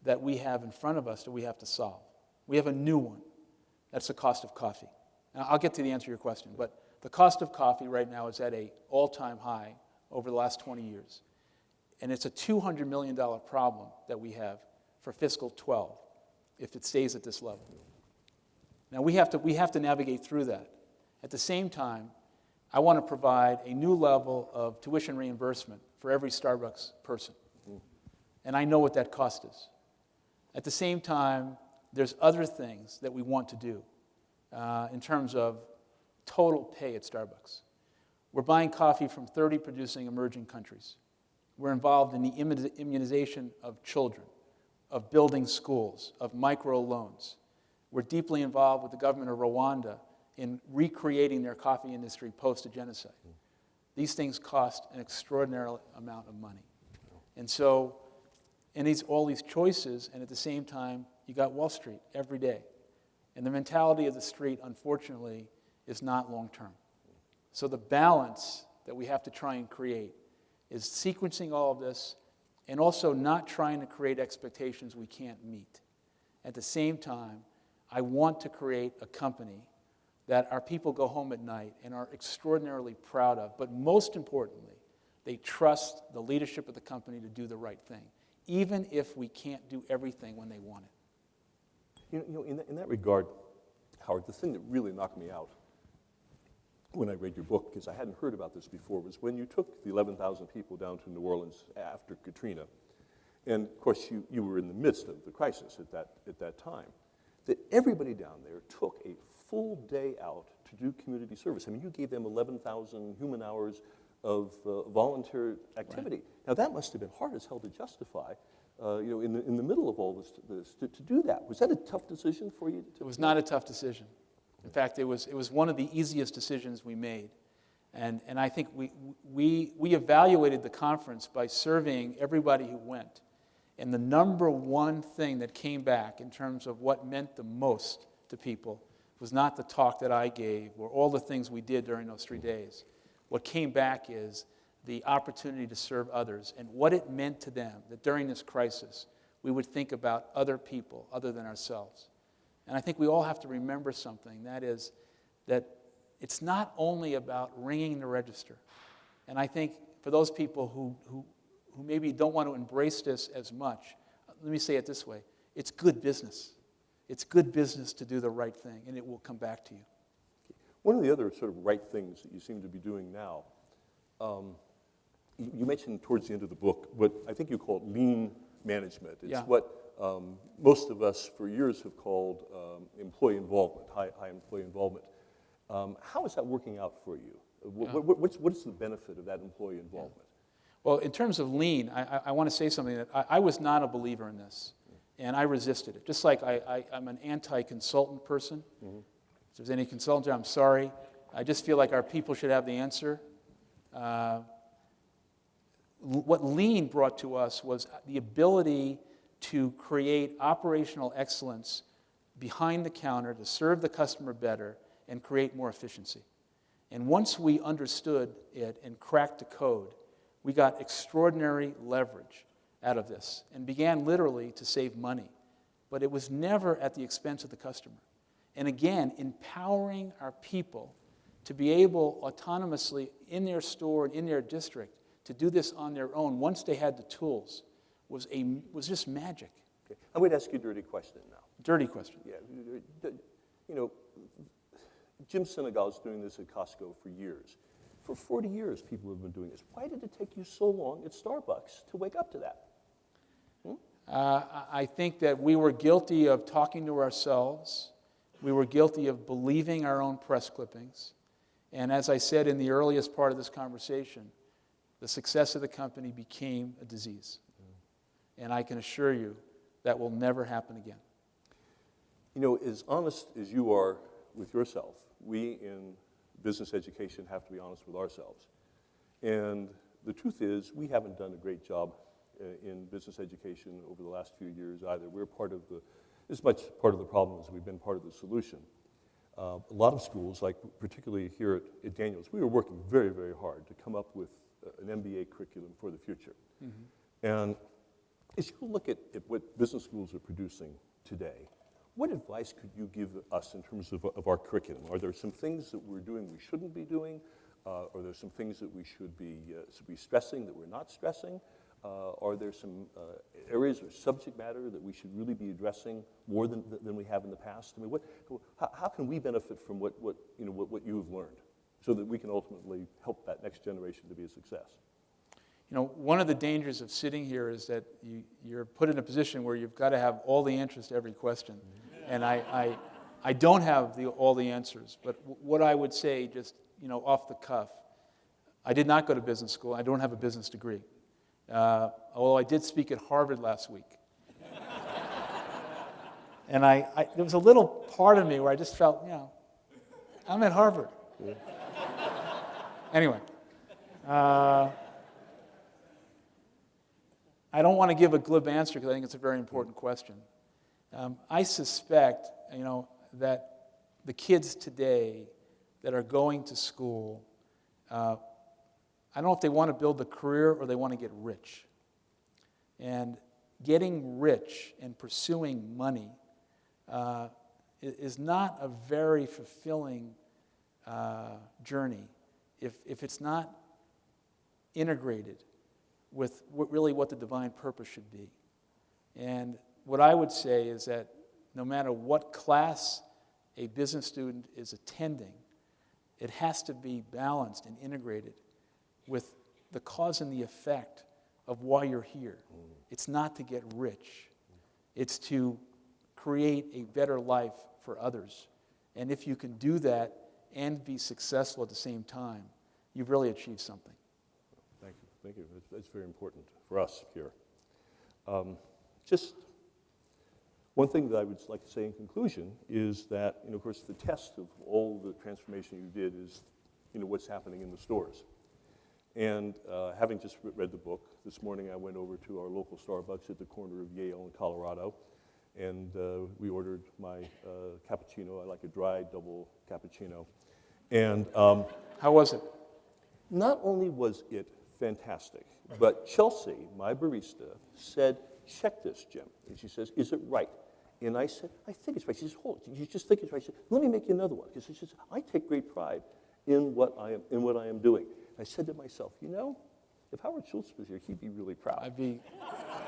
that we have in front of us that we have to solve. We have a new one. That's the cost of coffee. Now, I'll get to the answer to your question, but the cost of coffee right now is at an all-time high over the last 20 years. And it's a $200 million problem that we have for fiscal 12 if it stays at this level. Now, we have to navigate through that. At the same time, I want to provide a new level of tuition reimbursement for every Starbucks person. And I know what that cost is. At the same time, there's other things that we want to do in terms of total pay at Starbucks. We're buying coffee from 30 producing emerging countries. We're involved in the immunization of children, of building schools, of microloans. We're deeply involved with the government of Rwanda in recreating their coffee industry post-genocide. These things cost an extraordinary amount of money. And so, all these choices, and at the same time, you got Wall Street every day. And the mentality of the street, unfortunately, is not long-term. So the balance that we have to try and create is sequencing all of this and also not trying to create expectations we can't meet. At the same time, I want to create a company that our people go home at night and are extraordinarily proud of, but most importantly, they trust the leadership of the company to do the right thing, even if we can't do everything when they want it. In that regard, Howard, the thing that really knocked me out when I read your book, because I hadn't heard about this before, was when you took the 11,000 people down to New Orleans after Katrina, and of course you were in the midst of the crisis at that time, that everybody down there took a full day out to do community service. I mean, you gave them 11,000 human hours of volunteer activity. Right. Now that must have been hard as hell to justify, in the middle of all this to do that. Was that a tough decision for you? It was not a tough decision. In fact, it was one of the easiest decisions we made. And I think we evaluated the conference by surveying everybody who went. And the number one thing that came back in terms of what meant the most to people was not the talk that I gave or all the things we did during those 3 days. What came back is the opportunity to serve others and what it meant to them that during this crisis we would think about other people other than ourselves. And I think we all have to remember something, that is that it's not only about ringing the register. And I think for those people who maybe don't want to embrace this as much, let me say it this way, it's good business. It's good business to do the right thing, and it will come back to you. One of the other sort of right things that you seem to be doing now, you mentioned towards the end of the book what I think you call lean management. It's what most of us for years have called employee involvement, high employee involvement. How is that working out for you? What's the benefit of that employee involvement? Well, in terms of lean, I want to say something that I was not a believer in this, and I resisted it. Just like I'm an anti-consultant person. If there's any consultant there, I'm sorry. I just feel like our people should have the answer. What lean brought to us was the ability to create operational excellence behind the counter to serve the customer better and create more efficiency. And once we understood it and cracked the code, we got extraordinary leverage out of this and began literally to save money. But it was never at the expense of the customer. And again, empowering our people to be able autonomously in their store and in their district to do this on their own once they had the tools was just magic. Okay. I'm going to ask you a dirty question now. Dirty question. Yeah. You know, Jim Senegal is doing this at Costco for years. For 40 years, people have been doing this. Why did it take you so long at Starbucks to wake up to that? I think that we were guilty of talking to ourselves. We were guilty of believing our own press clippings. And as I said in the earliest part of this conversation, the success of the company became a disease. And I can assure you that will never happen again. You know, as honest as you are with yourself, we in business education have to be honest with ourselves. And the truth is, we haven't done a great job in business education over the last few years either. We're part of as much part of the problem as we've been part of the solution. A lot of schools, like particularly here at Daniels, we were working very, very hard to come up with an MBA curriculum for the future. And as you look at what business schools are producing today, what advice could you give us in terms of our curriculum? Are there some things that we're doing we shouldn't be doing? Are there some things that we should be stressing that we're not stressing? Are there some areas or subject matter that we should really be addressing more than we have in the past? I mean, how can we benefit from what you have learned so that we can ultimately help that next generation to be a success? You know, one of the dangers of sitting here is that you're put in a position where you've got to have all the answers to every question. And I don't have all the answers. But what I would say, just off the cuff, I did not go to business school. I don't have a business degree. Although I did speak at Harvard last week. And there was a little part of me where I just felt, I'm at Harvard. Anyway. I don't want to give a glib answer because I think it's a very important question. I suspect, that the kids today that are going to school, I don't know if they want to build a career or they want to get rich. And getting rich and pursuing money is not a very fulfilling journey if it's not integrated with what the divine purpose should be. And what I would say is that no matter what class a business student is attending, it has to be balanced and integrated with the cause and the effect of why you're here. It's not to get rich. It's to create a better life for others. And if you can do that and be successful at the same time, you've really achieved something. Thank you. That's very important for us here. Just one thing that I would like to say in conclusion is that, of course, the test of all the transformation you did is, what's happening in the stores. And having just read the book, this morning I went over to our local Starbucks at the corner of Yale and Colorado, and we ordered my cappuccino. I like a dry double cappuccino. And how was it? Not only was it fantastic, but Chelsea, my barista, said, "Check this, Jim." And she says, "Is it right?" And I said, "I think it's right." She says, "Hold it. You just think it's right." She said, "Let me make you another one." Because she says, "I take great pride in what I am doing." I said to myself, If Howard Schultz was here, he'd be really proud. I'd be,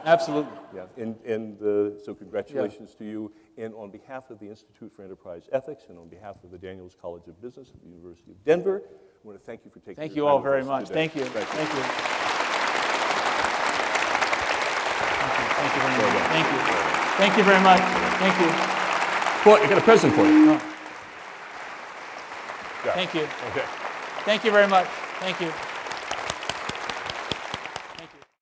absolutely. Yeah, and so congratulations to you. And on behalf of the Institute for Enterprise Ethics and on behalf of the Daniels College of Business at the University of Denver, I want to thank you for taking Thank your you time all with very us much. today. Thank you. Thank you. Thank you. Thank you very much. Thank you. Thank you very much. Thank you. Well, I got a present for you. Oh. Thank you. Okay. Thank you very much. Thank you.